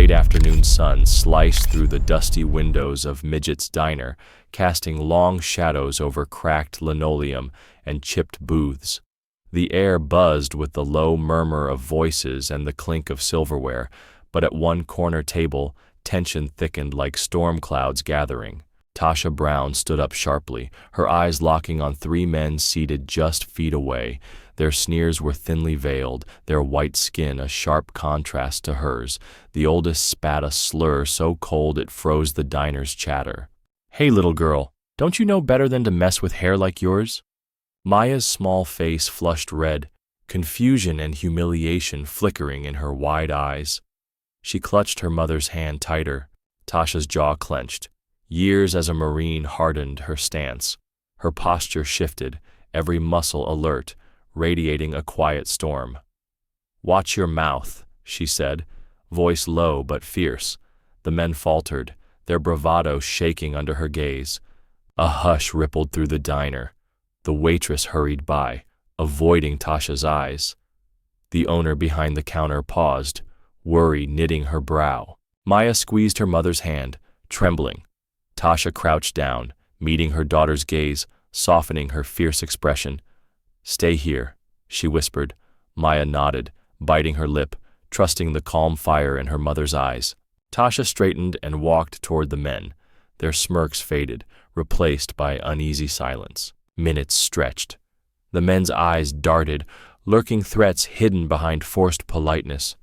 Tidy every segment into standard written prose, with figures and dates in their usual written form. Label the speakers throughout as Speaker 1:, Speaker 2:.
Speaker 1: late afternoon sun sliced through the dusty windows of Midget's diner, casting long shadows over cracked linoleum and chipped booths. The air buzzed with the low murmur of voices and the clink of silverware, but at one corner table, tension thickened like storm clouds gathering. Tasha Brown stood up sharply, her eyes locking on three men seated just feet away. Their sneers were thinly veiled, their white skin a sharp contrast to hers. The oldest spat a slur so cold it froze the diner's chatter. "Hey, little girl, don't you know better than to mess with hair like yours?" Maya's small face flushed red, confusion and humiliation flickering in her wide eyes. She clutched her mother's hand tighter. Tasha's jaw clenched. Years as a Marine hardened her stance. Her posture shifted, every muscle alert, radiating a quiet storm. "Watch your mouth," she said, voice low but fierce. The men faltered, their bravado shaking under her gaze. A hush rippled through the diner. The waitress hurried by, avoiding Tasha's eyes. The owner behind the counter paused, worry knitting her brow. Maya squeezed her mother's hand, trembling. Tasha crouched down, meeting her daughter's gaze, softening her fierce expression. "Stay here," she whispered. Maya nodded, biting her lip, trusting the calm fire in her mother's eyes. Tasha straightened and walked toward the men. Their smirks faded, replaced by uneasy silence. Minutes stretched. The men's eyes darted, lurking threats hidden behind forced politeness.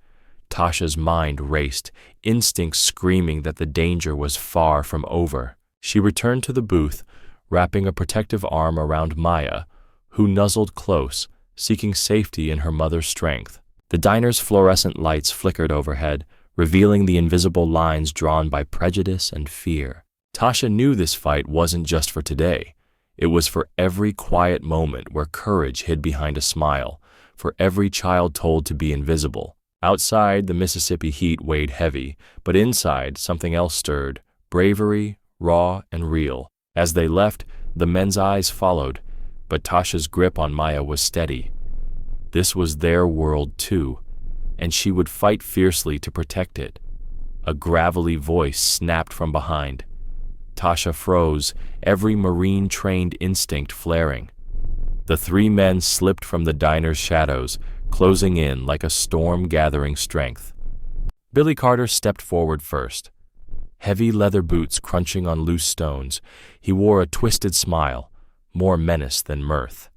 Speaker 1: Tasha's mind raced, instincts screaming that the danger was far from over. She returned to the booth, wrapping a protective arm around Maya, who nuzzled close, seeking safety in her mother's strength. The diner's fluorescent lights flickered overhead, revealing the invisible lines drawn by prejudice and fear. Tasha knew this fight wasn't just for today. It was for every quiet moment where courage hid behind a smile, for every child told to be invisible. Outside, the Mississippi heat weighed heavy, but inside, something else stirred, bravery, raw and real. As they left, the men's eyes followed, but Tasha's grip on Maya was steady. This was their world too, and she would fight fiercely to protect it. A gravelly voice snapped from behind. Tasha froze, every Marine-trained instinct flaring. The three men slipped from the diner's shadows, closing in like a storm gathering strength. Billy Carter stepped forward first. Heavy leather boots crunching on loose stones, he wore a twisted smile, more menace than mirth.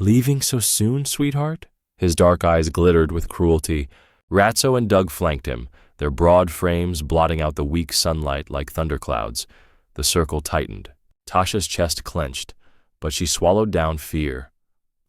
Speaker 1: "Leaving so soon, sweetheart?" His dark eyes glittered with cruelty. Ratso and Doug flanked him, their broad frames blotting out the weak sunlight like thunderclouds. The circle tightened. Tasha's chest clenched, but she swallowed down fear.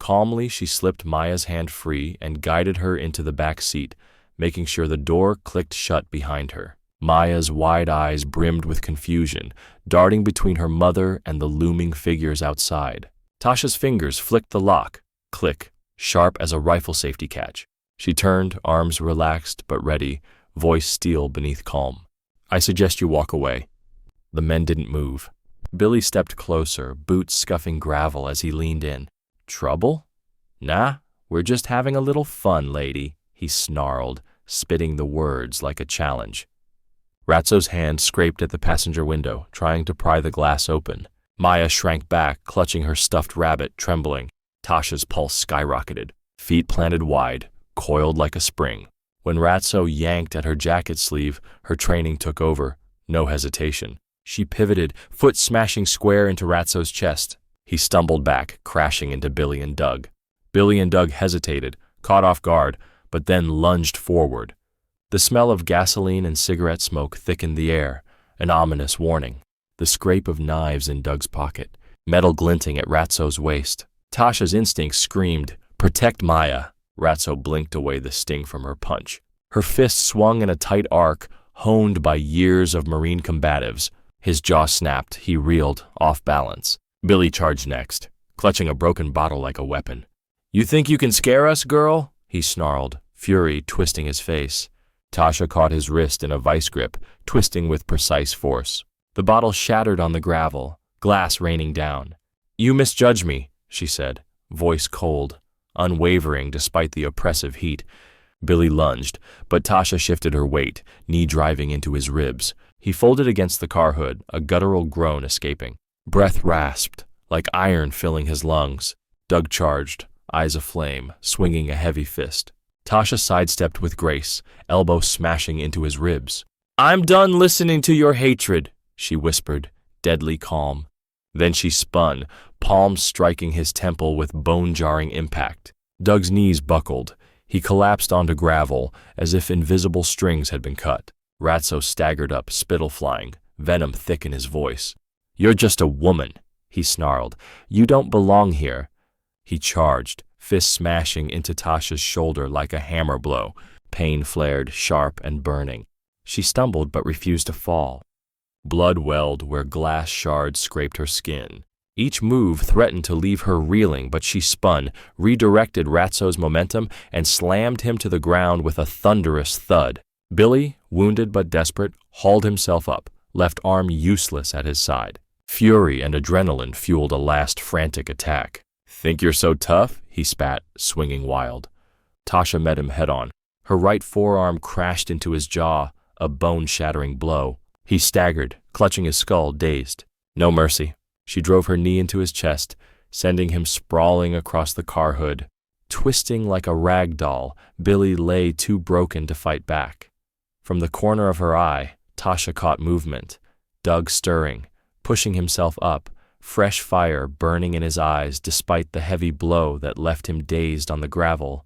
Speaker 1: Calmly, she slipped Maya's hand free and guided her into the back seat, making sure the door clicked shut behind her. Maya's wide eyes brimmed with confusion, darting between her mother and the looming figures outside. Tasha's fingers flicked the lock, click, sharp as a rifle safety catch. She turned, arms relaxed but ready, voice steel beneath calm. "I suggest you walk away." The men didn't move. Billy stepped closer, boots scuffing gravel as he leaned in. "Trouble? Nah, we're just having a little fun, lady," he snarled, spitting the words like a challenge. Ratso's hand scraped at the passenger window, trying to pry the glass open. Maya shrank back, clutching her stuffed rabbit, trembling. Tasha's pulse skyrocketed, feet planted wide, coiled like a spring. When Ratso yanked at her jacket sleeve, her training took over, no hesitation. She pivoted, foot smashing square into Ratso's chest. He stumbled back, crashing into Billy and Doug. Billy and Doug hesitated, caught off guard, but then lunged forward. The smell of gasoline and cigarette smoke thickened the air, an ominous warning. The scrape of knives in Doug's pocket, metal glinting at Ratso's waist. Tasha's instinct screamed, "Protect Maya." Ratso blinked away the sting from her punch. Her fist swung in a tight arc, honed by years of Marine combatives. His jaw snapped, he reeled, off balance. Billy charged next, clutching a broken bottle like a weapon. "You think you can scare us, girl?" he snarled, fury twisting his face. Tasha caught his wrist in a vice grip, twisting with precise force. The bottle shattered on the gravel, glass raining down. "You misjudge me," she said, voice cold, unwavering despite the oppressive heat. Billy lunged, but Tasha shifted her weight, knee driving into his ribs. He folded against the car hood, a guttural groan escaping. Breath rasped, like iron filling his lungs. Doug charged, eyes aflame, swinging a heavy fist. Tasha sidestepped with grace, elbow smashing into his ribs. "I'm done listening to your hatred," she whispered, deadly calm. Then she spun, palms striking his temple with bone-jarring impact. Doug's knees buckled. He collapsed onto gravel, as if invisible strings had been cut. Ratso staggered up, spittle flying, venom thick in his voice. "You're just a woman," he snarled. "You don't belong here." He charged, fist smashing into Tasha's shoulder like a hammer blow. Pain flared, sharp and burning. She stumbled but refused to fall. Blood welled where glass shards scraped her skin. Each move threatened to leave her reeling, but she spun, redirected Ratso's momentum, and slammed him to the ground with a thunderous thud. Billy, wounded but desperate, hauled himself up, left arm useless at his side. Fury and adrenaline fueled a last frantic attack. "Think you're so tough?" he spat, swinging wild. Tasha met him head-on. Her right forearm crashed into his jaw, a bone-shattering blow. He staggered, clutching his skull, dazed. No mercy. She drove her knee into his chest, sending him sprawling across the car hood. Twisting like a rag doll, Billy lay too broken to fight back. From the corner of her eye, Tasha caught movement. Doug stirring, pushing himself up, fresh fire burning in his eyes despite the heavy blow that left him dazed on the gravel.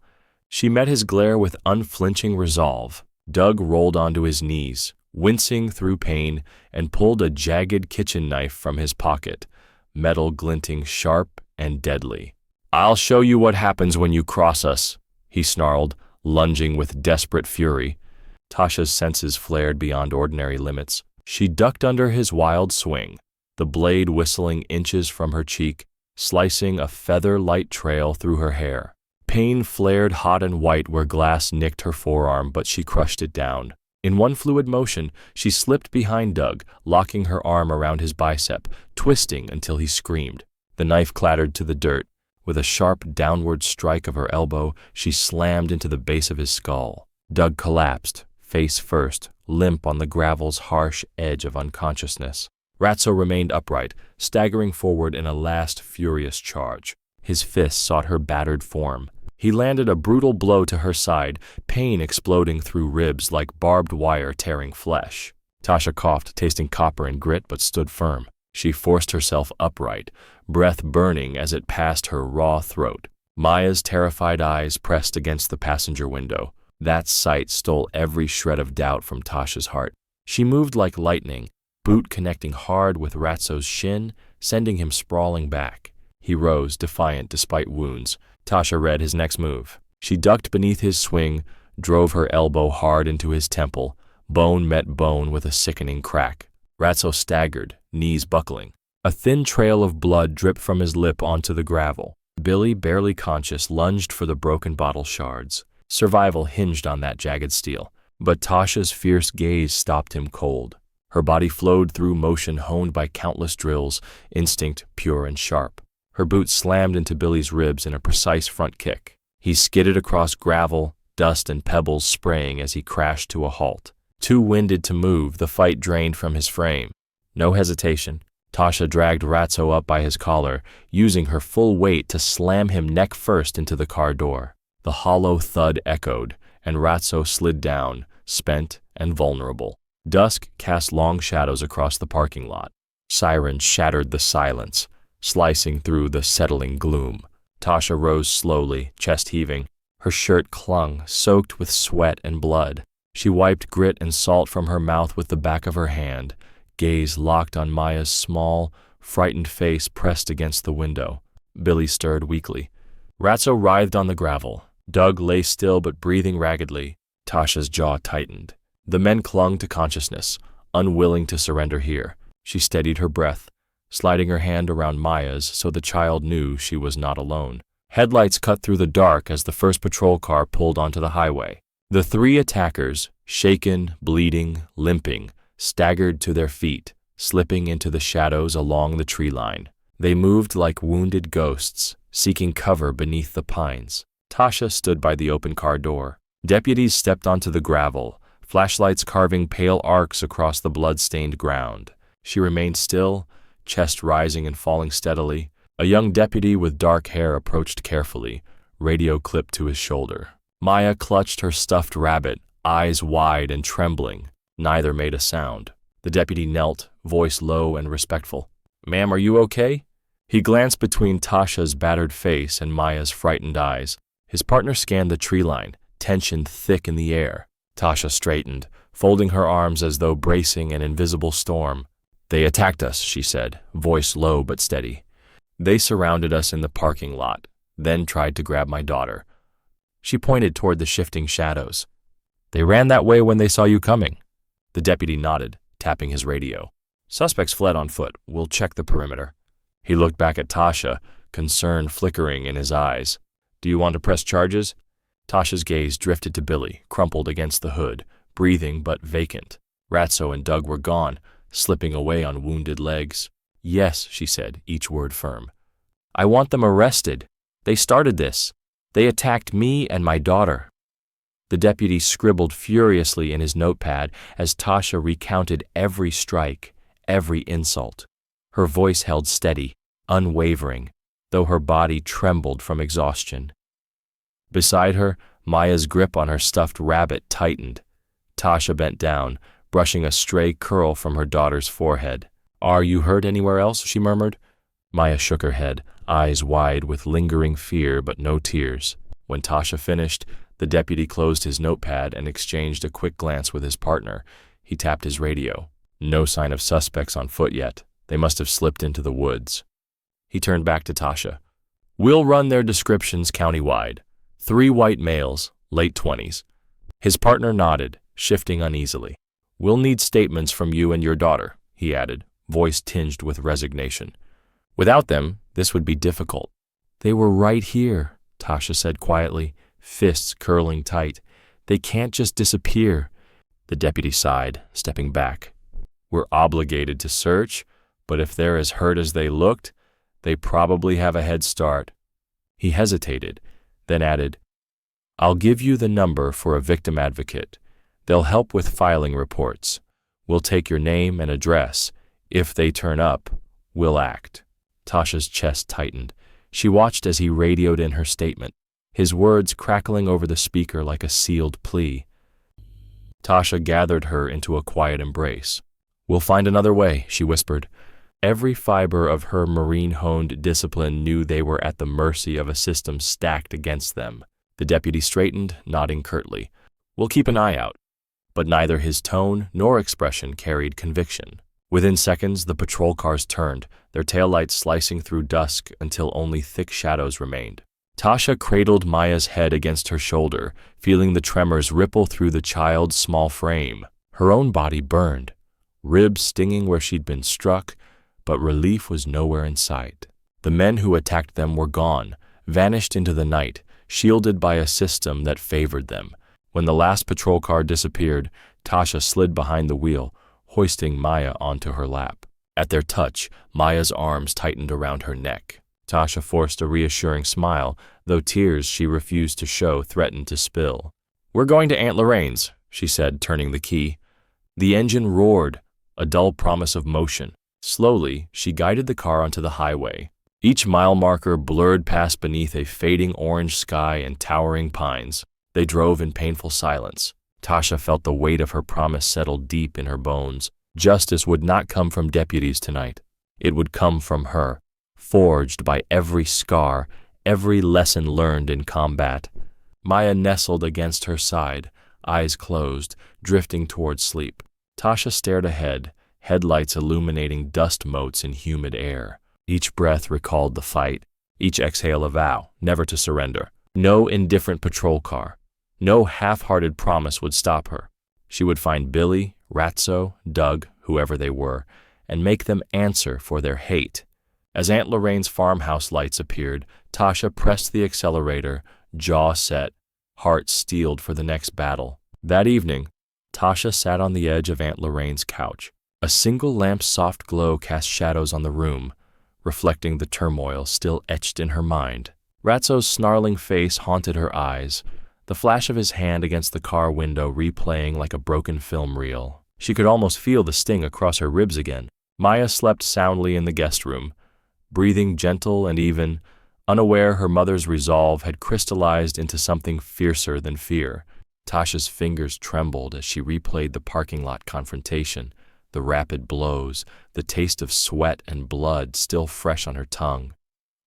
Speaker 1: She met his glare with unflinching resolve. Doug rolled onto his knees, wincing through pain, and pulled a jagged kitchen knife from his pocket, metal glinting sharp and deadly. "I'll show you what happens when you cross us," he snarled, lunging with desperate fury. Tasha's senses flared beyond ordinary limits. She ducked under his wild swing, the blade whistling inches from her cheek, slicing a feather-light trail through her hair. Pain flared hot and white where glass nicked her forearm, but she crushed it down. In one fluid motion, she slipped behind Doug, locking her arm around his bicep, twisting until he screamed. The knife clattered to the dirt. With a sharp downward strike of her elbow, she slammed into the base of his skull. Doug collapsed, face first, limp on the gravel's harsh edge of unconsciousness. Ratso remained upright, staggering forward in a last furious charge. His fist sought her battered form. He landed a brutal blow to her side, pain exploding through ribs like barbed wire tearing flesh. Tasha coughed, tasting copper and grit, but stood firm. She forced herself upright, breath burning as it passed her raw throat. Maya's terrified eyes pressed against the passenger window. That sight stole every shred of doubt from Tasha's heart. She moved like lightning, boot connecting hard with Ratso's shin, sending him sprawling back. He rose, defiant despite wounds. Tasha read his next move. She ducked beneath his swing, drove her elbow hard into his temple. Bone met bone with a sickening crack. Ratso staggered, knees buckling. A thin trail of blood dripped from his lip onto the gravel. Billy, barely conscious, lunged for the broken bottle shards. Survival hinged on that jagged steel. But Tasha's fierce gaze stopped him cold. Her body flowed through motion honed by countless drills, instinct pure and sharp. Her boot slammed into Billy's ribs in a precise front kick. He skidded across gravel, dust and pebbles spraying as he crashed to a halt. Too winded to move, the fight drained from his frame. No hesitation. Tasha dragged Ratso up by his collar, using her full weight to slam him neck first into the car door. The hollow thud echoed, and Ratso slid down, spent and vulnerable. Dusk cast long shadows across the parking lot. Sirens shattered the silence, slicing through the settling gloom. Tasha rose slowly, chest heaving. Her shirt clung, soaked with sweat and blood. She wiped grit and salt from her mouth with the back of her hand, gaze locked on Maya's small, frightened face pressed against the window. Billy stirred weakly. Ratso writhed on the gravel. Doug lay still but breathing raggedly. Tasha's jaw tightened. The men clung to consciousness, unwilling to surrender here. She steadied her breath, sliding her hand around Maya's so the child knew she was not alone. Headlights cut through the dark as the first patrol car pulled onto the highway. The three attackers, shaken, bleeding, limping, staggered to their feet, slipping into the shadows along the tree line. They moved like wounded ghosts, seeking cover beneath the pines. Tasha stood by the open car door. Deputies stepped onto the gravel, flashlights carving pale arcs across the blood-stained ground. She remained still, chest rising and falling steadily. A young deputy with dark hair approached carefully, radio clipped to his shoulder. Maya clutched her stuffed rabbit, eyes wide and trembling. Neither made a sound. The deputy knelt, voice low and respectful. "Ma'am, are you okay?" He glanced between Tasha's battered face and Maya's frightened eyes. His partner scanned the tree line, tension thick in the air. Tasha straightened, folding her arms as though bracing an invisible storm. "They attacked us," she said, voice low but steady. "They surrounded us in the parking lot, then tried to grab my daughter." She pointed toward the shifting shadows. "They ran that way when they saw you coming." The deputy nodded, tapping his radio. "Suspects fled on foot. We'll check the perimeter." He looked back at Tasha, concern flickering in his eyes. "Do you want to press charges?" Tasha's gaze drifted to Billy, crumpled against the hood, breathing but vacant. Ratso and Doug were gone, slipping away on wounded legs. "Yes," she said, each word firm. "I want them arrested. They started this. They attacked me and my daughter." The deputy scribbled furiously in his notepad as Tasha recounted every strike, every insult. Her voice held steady, unwavering, though her body trembled from exhaustion. Beside her, Maya's grip on her stuffed rabbit tightened. Tasha bent down, brushing a stray curl from her daughter's forehead. "Are you hurt anywhere else?" she murmured. Maya shook her head, eyes wide with lingering fear but no tears. When Tasha finished, the deputy closed his notepad and exchanged a quick glance with his partner. He tapped his radio. No sign of suspects on foot yet. They must have slipped into the woods. He turned back to Tasha. "We'll run their descriptions countywide. 3 white males, late 20s. His partner nodded, shifting uneasily. "We'll need statements from you and your daughter," he added, voice tinged with resignation. "Without them, this would be difficult." "They were right here," Tasha said quietly, fists curling tight. "They can't just disappear." The deputy sighed, stepping back. "We're obligated to search, but if they're as hurt as they looked, they probably have a head start." He hesitated, then added, "I'll give you the number for a victim advocate. They'll help with filing reports. We'll take your name and address. If they turn up, we'll act." Tasha's chest tightened. She watched as he radioed in her statement, his words crackling over the speaker like a sealed plea. Tasha gathered her into a quiet embrace. "We'll find another way," she whispered. Every fiber of her marine-honed discipline knew they were at the mercy of a system stacked against them. The deputy straightened, nodding curtly. "We'll keep an eye out." But neither his tone nor expression carried conviction. Within seconds, the patrol cars turned, their taillights slicing through dusk until only thick shadows remained. Tasha cradled Maya's head against her shoulder, feeling the tremors ripple through the child's small frame. Her own body burned, ribs stinging where she'd been struck, but relief was nowhere in sight. The men who attacked them were gone, vanished into the night, shielded by a system that favored them. When the last patrol car disappeared, Tasha slid behind the wheel, hoisting Maya onto her lap. At their touch, Maya's arms tightened around her neck. Tasha forced a reassuring smile, though tears she refused to show threatened to spill. "We're going to Aunt Lorraine's," she said, turning the key. The engine roared, a dull promise of motion. Slowly, she guided the car onto the highway. Each mile marker blurred past beneath a fading orange sky and towering pines. They drove in painful silence. Tasha felt the weight of her promise settle deep in her bones. Justice would not come from deputies tonight. It would come from her, forged by every scar, every lesson learned in combat. Maya nestled against her side, eyes closed, drifting toward sleep. Tasha stared ahead, headlights illuminating dust motes in humid air. Each breath recalled the fight, each exhale a vow, never to surrender. No indifferent patrol car, no half-hearted promise would stop her. She would find Billy, Ratso, Doug, whoever they were, and make them answer for their hate. As Aunt Lorraine's farmhouse lights appeared, Tasha pressed the accelerator, jaw set, heart steeled for the next battle. That evening, Tasha sat on the edge of Aunt Lorraine's couch. A single lamp's soft glow cast shadows on the room, reflecting the turmoil still etched in her mind. Ratso's snarling face haunted her eyes, the flash of his hand against the car window replaying like a broken film reel. She could almost feel the sting across her ribs again. Maya slept soundly in the guest room, breathing gentle and even, unaware her mother's resolve had crystallized into something fiercer than fear. Tasha's fingers trembled as she replayed the parking lot confrontation, the rapid blows, the taste of sweat and blood still fresh on her tongue.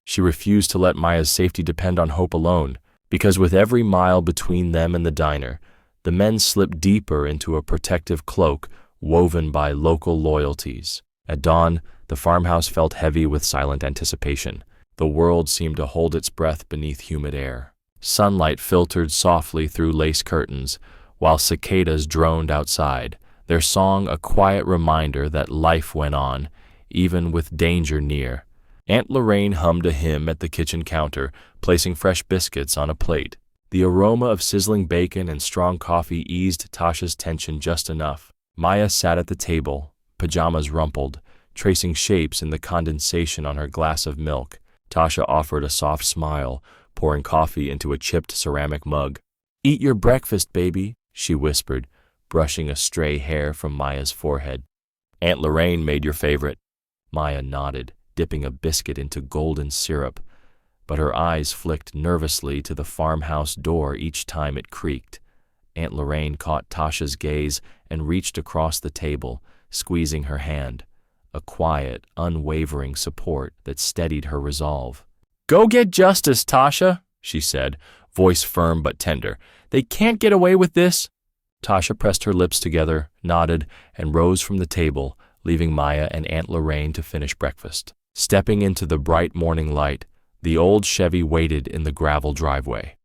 Speaker 1: She refused to let Maya's safety depend on hope alone, because with every mile between them and the diner, the men slipped deeper into a protective cloak woven by local loyalties. At dawn, the farmhouse felt heavy with silent anticipation. The world seemed to hold its breath beneath humid air. Sunlight filtered softly through lace curtains, while cicadas droned outside, their song a quiet reminder that life went on, even with danger near. Aunt Lorraine hummed a hymn at the kitchen counter, placing fresh biscuits on a plate. The aroma of sizzling bacon and strong coffee eased Tasha's tension just enough. Maya sat at the table, pajamas rumpled, tracing shapes in the condensation on her glass of milk. Tasha offered a soft smile, pouring coffee into a chipped ceramic mug. "Eat your breakfast, baby," she whispered, brushing a stray hair from Maya's forehead. "Aunt Lorraine made your favorite." Maya nodded, dipping a biscuit into golden syrup, but her eyes flicked nervously to the farmhouse door each time it creaked. Aunt Lorraine caught Tasha's gaze and reached across the table, squeezing her hand, a quiet, unwavering support that steadied her resolve. "Go get justice, Tasha," she said, voice firm but tender. "They can't get away with this." Tasha pressed her lips together, nodded, and rose from the table, leaving Maya and Aunt Lorraine to finish breakfast. Stepping into the bright morning light, the old Chevy waited in the gravel driveway.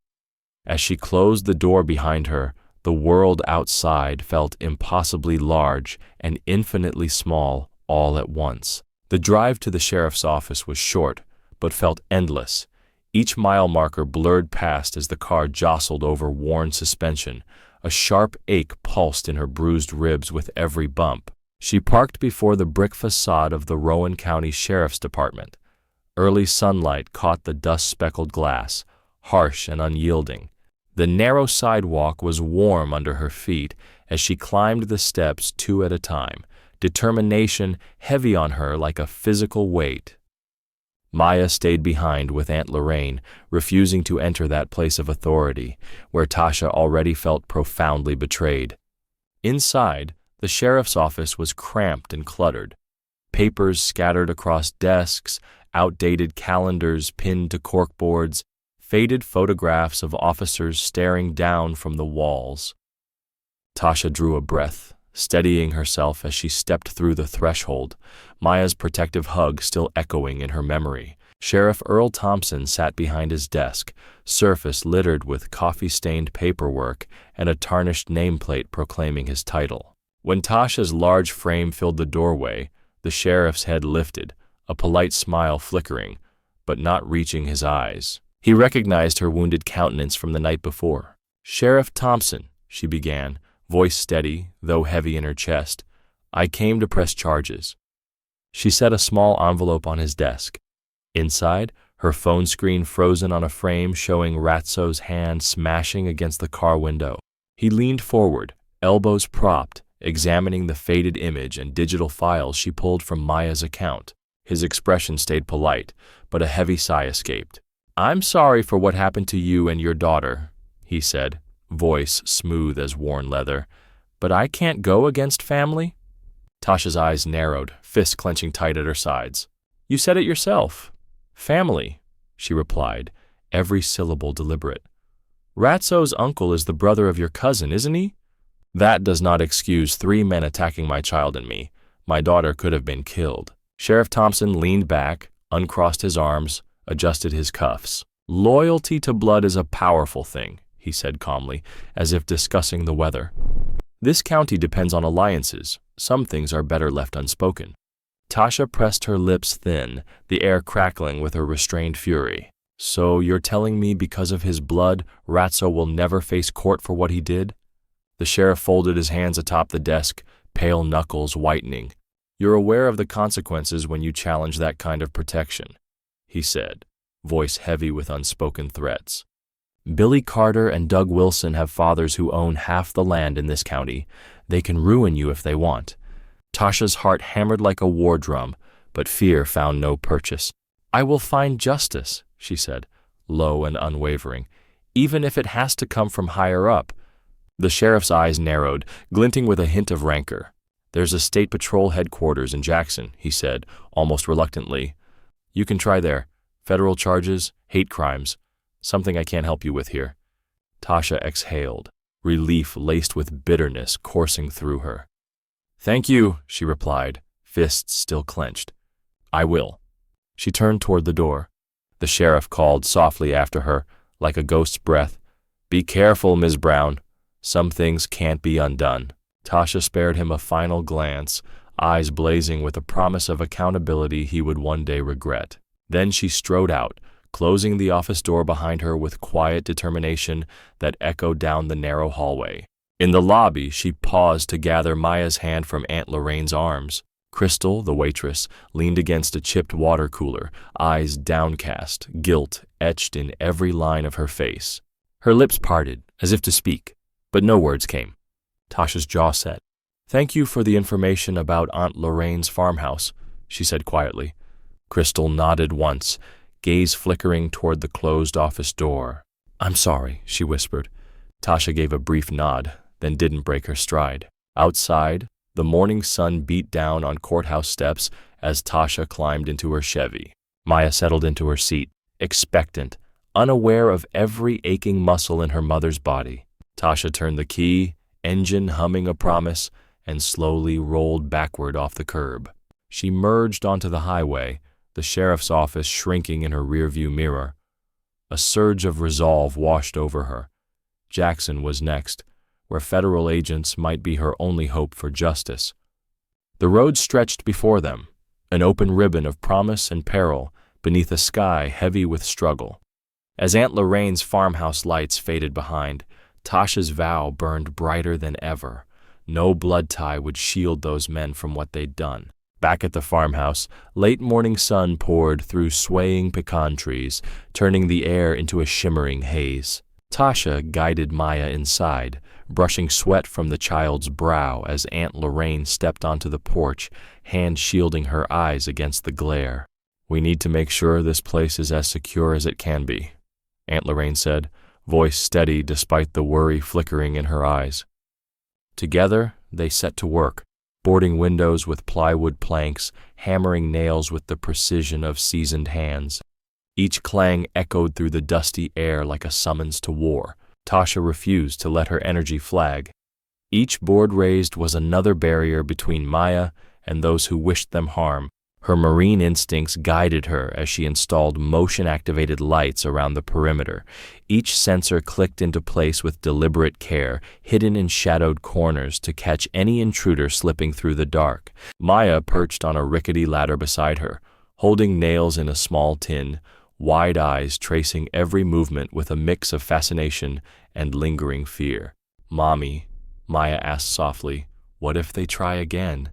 Speaker 1: As she closed the door behind her, the world outside felt impossibly large and infinitely small all at once. The drive to the sheriff's office was short, but felt endless. Each mile marker blurred past as the car jostled over worn suspension. A sharp ache pulsed in her bruised ribs with every bump. She parked before the brick facade of the Rowan County Sheriff's Department. Early sunlight caught the dust-speckled glass, harsh and unyielding. The narrow sidewalk was warm under her feet as she climbed the steps two at a time, determination heavy on her like a physical weight. Maya stayed behind with Aunt Lorraine, refusing to enter that place of authority, where Tasha already felt profoundly betrayed. Inside, the sheriff's office was cramped and cluttered. Papers scattered across desks, outdated calendars pinned to corkboards, faded photographs of officers staring down from the walls. Tasha drew a breath, steadying herself as she stepped through the threshold, Maya's protective hug still echoing in her memory. Sheriff Earl Thompson sat behind his desk, surface littered with coffee-stained paperwork and a tarnished nameplate proclaiming his title. When Tasha's large frame filled the doorway, the sheriff's head lifted, a polite smile flickering, but not reaching his eyes. He recognized her wounded countenance from the night before. "Sheriff Thompson," she began, voice steady, though heavy in her chest, "I came to press charges." She set a small envelope on his desk. Inside, her phone screen frozen on a frame showing Ratso's hand smashing against the car window. He leaned forward, elbows propped, examining the faded image and digital files she pulled from Maya's account. His expression stayed polite, but a heavy sigh escaped. "I'm sorry for what happened to you and your daughter," he said, voice smooth as worn leather. "But I can't go against family?" Tasha's eyes narrowed, fists clenching tight at her sides. "You said it yourself. Family," she replied, every syllable deliberate. "Ratso's uncle is the brother of your cousin, isn't he?" "That does not excuse 3 men attacking my child and me. My daughter could have been killed." Sheriff Thompson leaned back, uncrossed his arms, adjusted his cuffs. "Loyalty to blood is a powerful thing," he said calmly, as if discussing the weather. "This county depends on alliances. Some things are better left unspoken." Tasha pressed her lips thin, the air crackling with her restrained fury. "So you're telling me because of his blood, Ratso will never face court for what he did?" The sheriff folded his hands atop the desk, pale knuckles whitening. "You're aware of the consequences when you challenge that kind of protection," he said, voice heavy with unspoken threats. Billy Carter and Doug Wilson have fathers who own half the land in this county. They can ruin you if they want." Tasha's heart hammered like a war drum, but fear found no purchase. "I will find justice," she said, low and unwavering, "even if it has to come from higher up." The sheriff's eyes narrowed, glinting with a hint of rancor. "There's a state patrol headquarters in Jackson," he said, almost reluctantly. "You can try there. Federal charges, hate crimes. Something I can't help you with here." Tasha exhaled, relief laced with bitterness coursing through her. "Thank you," she replied, fists still clenched. "I will." She turned toward the door. The sheriff called softly after her, like a ghost's breath, "Be careful, Ms. Brown. Some things can't be undone." Tasha spared him a final glance, eyes blazing with a promise of accountability he would one day regret. Then she strode out, closing the office door behind her with quiet determination that echoed down the narrow hallway. In the lobby, she paused to gather Maya's hand from Aunt Lorraine's arms. Crystal, the waitress, leaned against a chipped water cooler, eyes downcast, guilt etched in every line of her face. Her lips parted, as if to speak, but no words came. Tasha's jaw set. "Thank you for the information about Aunt Lorraine's farmhouse," she said quietly. Crystal nodded once, gaze flickering toward the closed office door. "I'm sorry," she whispered. Tasha gave a brief nod, then didn't break her stride. Outside, the morning sun beat down on courthouse steps as Tasha climbed into her Chevy. Maya settled into her seat, expectant, unaware of every aching muscle in her mother's body. Tasha turned the key, engine humming a promise, and slowly rolled backward off the curb. She merged onto the highway, the sheriff's office shrinking in her rearview mirror. A surge of resolve washed over her. Jackson was next, where federal agents might be her only hope for justice. The road stretched before them, an open ribbon of promise and peril beneath a sky heavy with struggle. As Aunt Lorraine's farmhouse lights faded behind, Tasha's vow burned brighter than ever. No blood tie would shield those men from what they'd done. Back at the farmhouse, late morning sun poured through swaying pecan trees, turning the air into a shimmering haze. Tasha guided Maya inside, brushing sweat from the child's brow as Aunt Lorraine stepped onto the porch, hand shielding her eyes against the glare. "We need to make sure this place is as secure as it can be," Aunt Lorraine said, voice steady despite the worry flickering in her eyes. Together, they set to work, boarding windows with plywood planks, hammering nails with the precision of seasoned hands. Each clang echoed through the dusty air like a summons to war. Tasha refused to let her energy flag. Each board raised was another barrier between Maya and those who wished them harm. Her marine instincts guided her as she installed motion-activated lights around the perimeter. Each sensor clicked into place with deliberate care, hidden in shadowed corners to catch any intruder slipping through the dark. Maya perched on a rickety ladder beside her, holding nails in a small tin, wide eyes tracing every movement with a mix of fascination and lingering fear. "Mommy," Maya asked softly, "what if they try again?"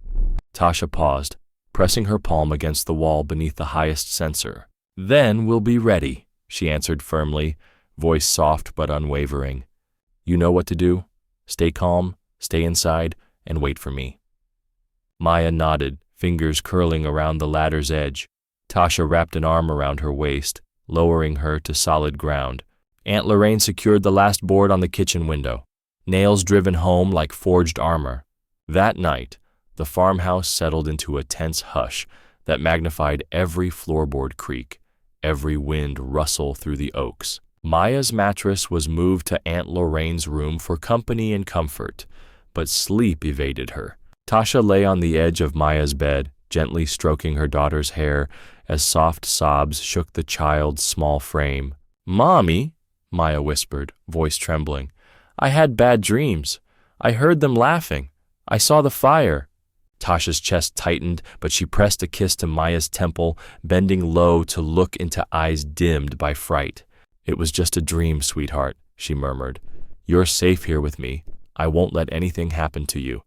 Speaker 1: Tasha paused, pressing her palm against the wall beneath the highest sensor. "Then we'll be ready," she answered firmly, voice soft but unwavering. "You know what to do. Stay calm, stay inside, and wait for me." Maya nodded, fingers curling around the ladder's edge. Tasha wrapped an arm around her waist, lowering her to solid ground. Aunt Lorraine secured the last board on the kitchen window, nails driven home like forged armor. That night, the farmhouse settled into a tense hush that magnified every floorboard creak, every wind rustle through the oaks. Maya's mattress was moved to Aunt Lorraine's room for company and comfort, but sleep evaded her. Tasha lay on the edge of Maya's bed, gently stroking her daughter's hair as soft sobs shook the child's small frame. "Mommy," Maya whispered, voice trembling, "I had bad dreams. I heard them laughing. I saw the fire." Tasha's chest tightened, but she pressed a kiss to Maya's temple, bending low to look into eyes dimmed by fright. "It was just a dream, sweetheart," she murmured. "You're safe here with me. I won't let anything happen to you."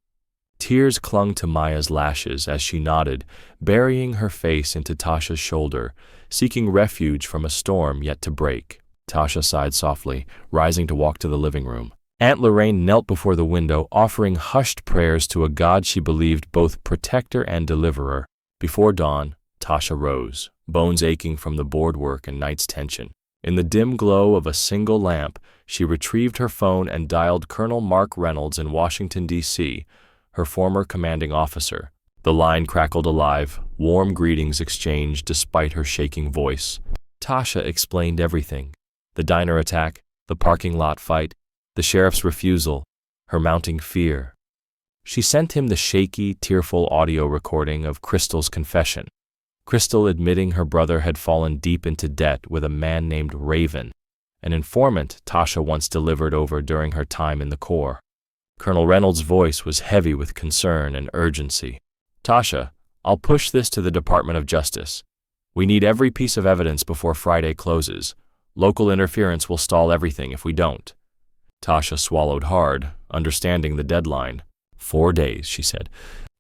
Speaker 1: Tears clung to Maya's lashes as she nodded, burying her face into Tasha's shoulder, seeking refuge from a storm yet to break. Tasha sighed softly, rising to walk to the living room. Aunt Lorraine knelt before the window, offering hushed prayers to a God she believed both protector and deliverer. Before dawn, Tasha rose, bones aching from the board work and night's tension. In the dim glow of a single lamp, she retrieved her phone and dialed Colonel Mark Reynolds in Washington, D.C., her former commanding officer. The line crackled alive, warm greetings exchanged despite her shaking voice. Tasha explained everything: the diner attack, the parking lot fight, the sheriff's refusal, her mounting fear. She sent him the shaky, tearful audio recording of Crystal's confession. Crystal admitting her brother had fallen deep into debt with a man named Raven, an informant Tasha once delivered over during her time in the Corps. Colonel Reynolds' voice was heavy with concern and urgency. Tasha, I'll push this to the Department of Justice. We need every piece of evidence before Friday closes. Local interference will stall everything if we don't. Tasha swallowed hard, understanding the deadline. 4 days, she said.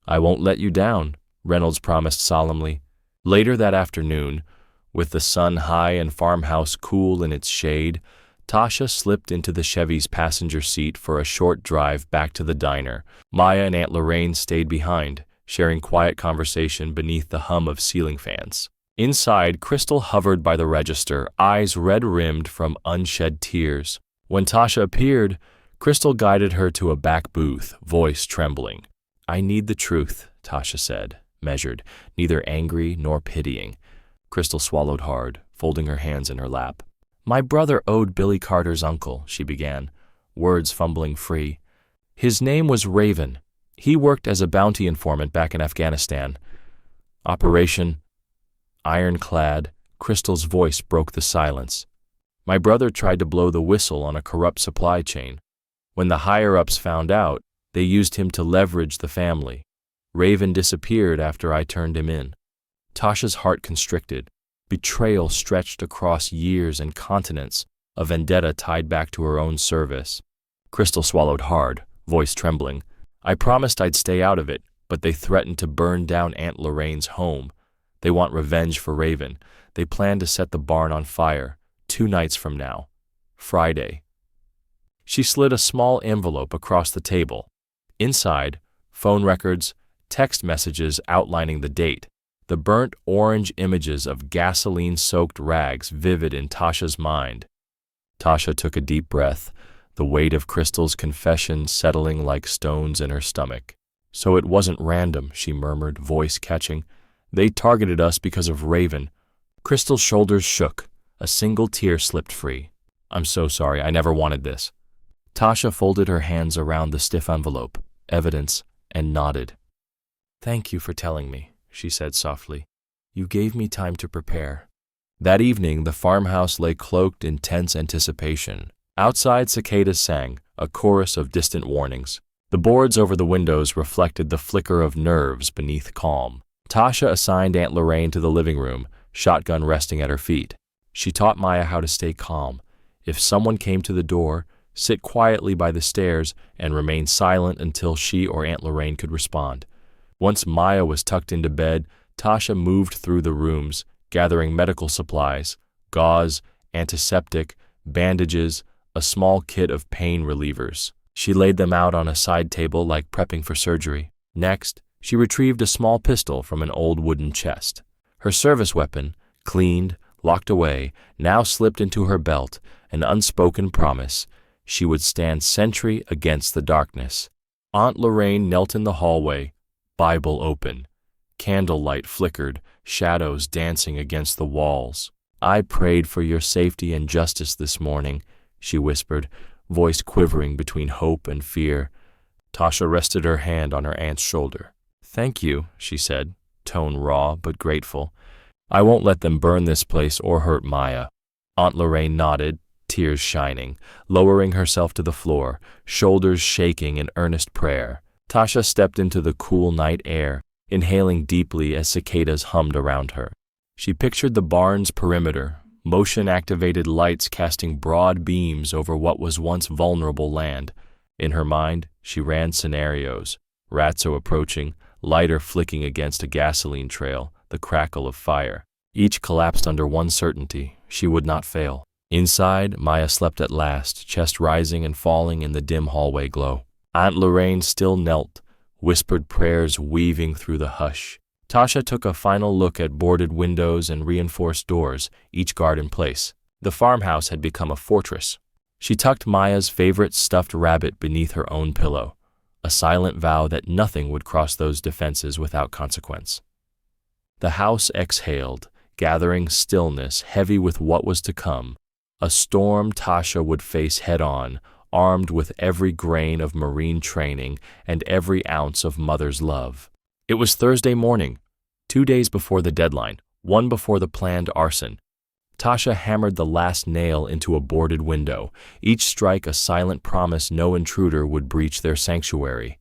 Speaker 1: I won't let you down, Reynolds promised solemnly. Later that afternoon, with the sun high and farmhouse cool in its shade, Tasha slipped into the Chevy's passenger seat for a short drive back to the diner. Maya and Aunt Lorraine stayed behind, sharing quiet conversation beneath the hum of ceiling fans. Inside, Crystal hovered by the register, eyes red-rimmed from unshed tears. When Tasha appeared, Crystal guided her to a back booth, voice trembling. I need the truth, Tasha said, measured, neither angry nor pitying. Crystal swallowed hard, folding her hands in her lap. My brother owed Billy Carter's uncle, she began, words fumbling free. His name was Raven. He worked as a bounty informant back in Afghanistan. Operation Ironclad. Crystal's voice broke the silence. My brother tried to blow the whistle on a corrupt supply chain. When the higher-ups found out, they used him to leverage the family. Raven disappeared after I turned him in. Tasha's heart constricted. Betrayal stretched across years and continents, a vendetta tied back to her own service. Crystal swallowed hard, voice trembling. I promised I'd stay out of it, but they threatened to burn down Aunt Lorraine's home. They want revenge for Raven. They plan to set the barn on fire, 2 nights from now. Friday. She slid a small envelope across the table. Inside, phone records, text messages outlining the date, the burnt orange images of gasoline-soaked rags vivid in Tasha's mind. Tasha took a deep breath, the weight of Crystal's confession settling like stones in her stomach. So it wasn't random, she murmured, voice catching. They targeted us because of Raven. Crystal's shoulders shook. A single tear slipped free. I'm so sorry, I never wanted this. Tasha folded her hands around the stiff envelope, evidence, and nodded. Thank you for telling me, she said softly. You gave me time to prepare. That evening, the farmhouse lay cloaked in tense anticipation. Outside, cicadas sang, a chorus of distant warnings. The boards over the windows reflected the flicker of nerves beneath calm. Tasha assigned Aunt Lorraine to the living room, shotgun resting at her feet. She taught Maya how to stay calm. If someone came to the door, sit quietly by the stairs and remain silent until she or Aunt Lorraine could respond. Once Maya was tucked into bed, Tasha moved through the rooms, gathering medical supplies, gauze, antiseptic, bandages, a small kit of pain relievers. She laid them out on a side table like prepping for surgery. Next, she retrieved a small pistol from an old wooden chest. Her service weapon, cleaned, locked away, now slipped into her belt, an unspoken promise. She would stand sentry against the darkness. Aunt Lorraine knelt in the hallway, Bible open. Candlelight flickered, shadows dancing against the walls. I prayed for your safety and justice this morning, she whispered, voice quivering between hope and fear. Tasha rested her hand on her aunt's shoulder. Thank you, she said, tone raw but grateful. I won't let them burn this place or hurt Maya. Aunt Lorraine nodded, tears shining, lowering herself to the floor, shoulders shaking in earnest prayer. Tasha stepped into the cool night air, inhaling deeply as cicadas hummed around her. She pictured the barn's perimeter, motion-activated lights casting broad beams over what was once vulnerable land. In her mind, she ran scenarios. Ratso approaching, lighter flicking against a gasoline trail, the crackle of fire. Each collapsed under one certainty: she would not fail. Inside, Maya slept at last, chest rising and falling in the dim hallway glow. Aunt Lorraine still knelt, whispered prayers weaving through the hush. Tasha took a final look at boarded windows and reinforced doors, each guard in place. The farmhouse had become a fortress. She tucked Maya's favorite stuffed rabbit beneath her own pillow, a silent vow that nothing would cross those defenses without consequence. The house exhaled, gathering stillness heavy with what was to come, a storm Tasha would face head-on, armed with every grain of Marine training and every ounce of mother's love. It was Thursday morning, 2 days before the deadline, one before the planned arson. Tasha hammered the last nail into a boarded window, each strike a silent promise no intruder would breach their sanctuary.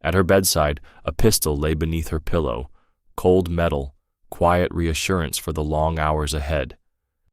Speaker 1: At her bedside, a pistol lay beneath her pillow, cold metal, quiet reassurance for the long hours ahead.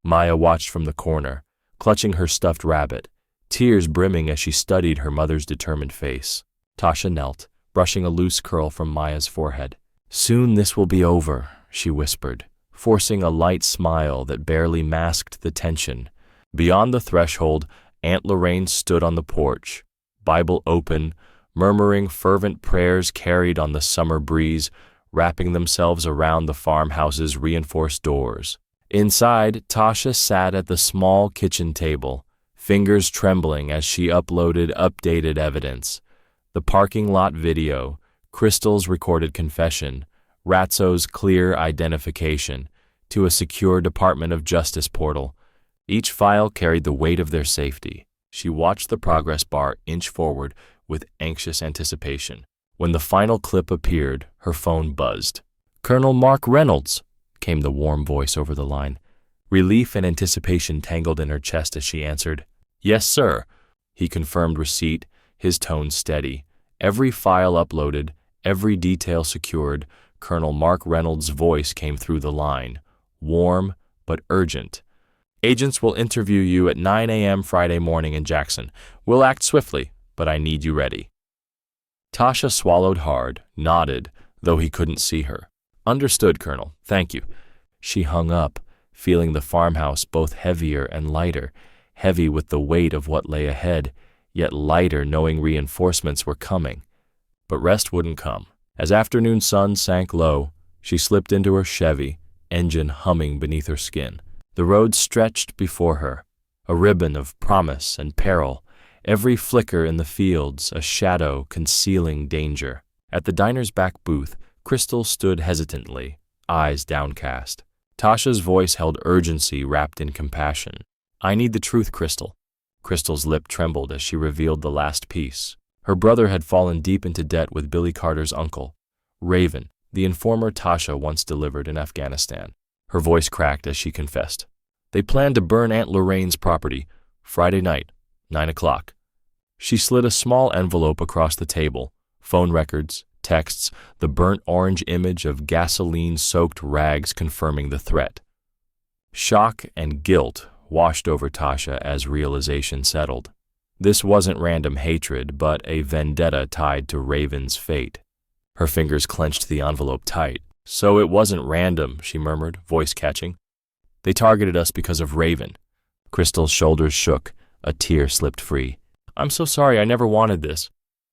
Speaker 1: Maya watched from the corner, clutching her stuffed rabbit, tears brimming as she studied her mother's determined face. Tasha knelt, brushing a loose curl from Maya's forehead. "Soon this will be over," she whispered, forcing a light smile that barely masked the tension. Beyond the threshold, Aunt Lorraine stood on the porch, Bible open, murmuring fervent prayers carried on the summer breeze, wrapping themselves around the farmhouse's reinforced doors. Inside, Tasha sat at the small kitchen table, fingers trembling as she uploaded updated evidence. The parking lot video, Crystal's recorded confession, Ratzo's clear identification, to a secure Department of Justice portal. Each file carried the weight of their safety. She watched the progress bar inch forward with anxious anticipation. When the final clip appeared, her phone buzzed. "Colonel Mark Reynolds," came the warm voice over the line. Relief and anticipation tangled in her chest as she answered. "Yes, sir." He confirmed receipt, his tone steady. Every file uploaded, every detail secured, Colonel Mark Reynolds' voice came through the line, warm but urgent. "Agents will interview you at 9 a.m. Friday morning in Jackson. We'll act swiftly, but I need you ready." Tasha swallowed hard, nodded, though he couldn't see her. "Understood, Colonel. Thank you." She hung up, feeling the farmhouse both heavier and lighter, heavy with the weight of what lay ahead, yet lighter knowing reinforcements were coming. But rest wouldn't come. As afternoon sun sank low, she slipped into her Chevy, engine humming beneath her skin. The road stretched before her, a ribbon of promise and peril, every flicker in the fields a shadow concealing danger. At the diner's back booth, Crystal stood hesitantly, eyes downcast. Tasha's voice held urgency wrapped in compassion. "I need the truth, Crystal." Crystal's lip trembled as she revealed the last piece. Her brother had fallen deep into debt with Billy Carter's uncle, Raven, the informer Tasha once delivered in Afghanistan. Her voice cracked as she confessed. "They planned to burn Aunt Lorraine's property, Friday night, 9 o'clock. She slid a small envelope across the table, phone records, texts, the burnt orange image of gasoline-soaked rags confirming the threat. Shock and guilt washed over Tasha as realization settled. This wasn't random hatred, but a vendetta tied to Raven's fate. Her fingers clenched the envelope tight. "So it wasn't random," she murmured, voice catching. "They targeted us because of Raven." Crystal's shoulders shook. A tear slipped free. "I'm so sorry, I never wanted this."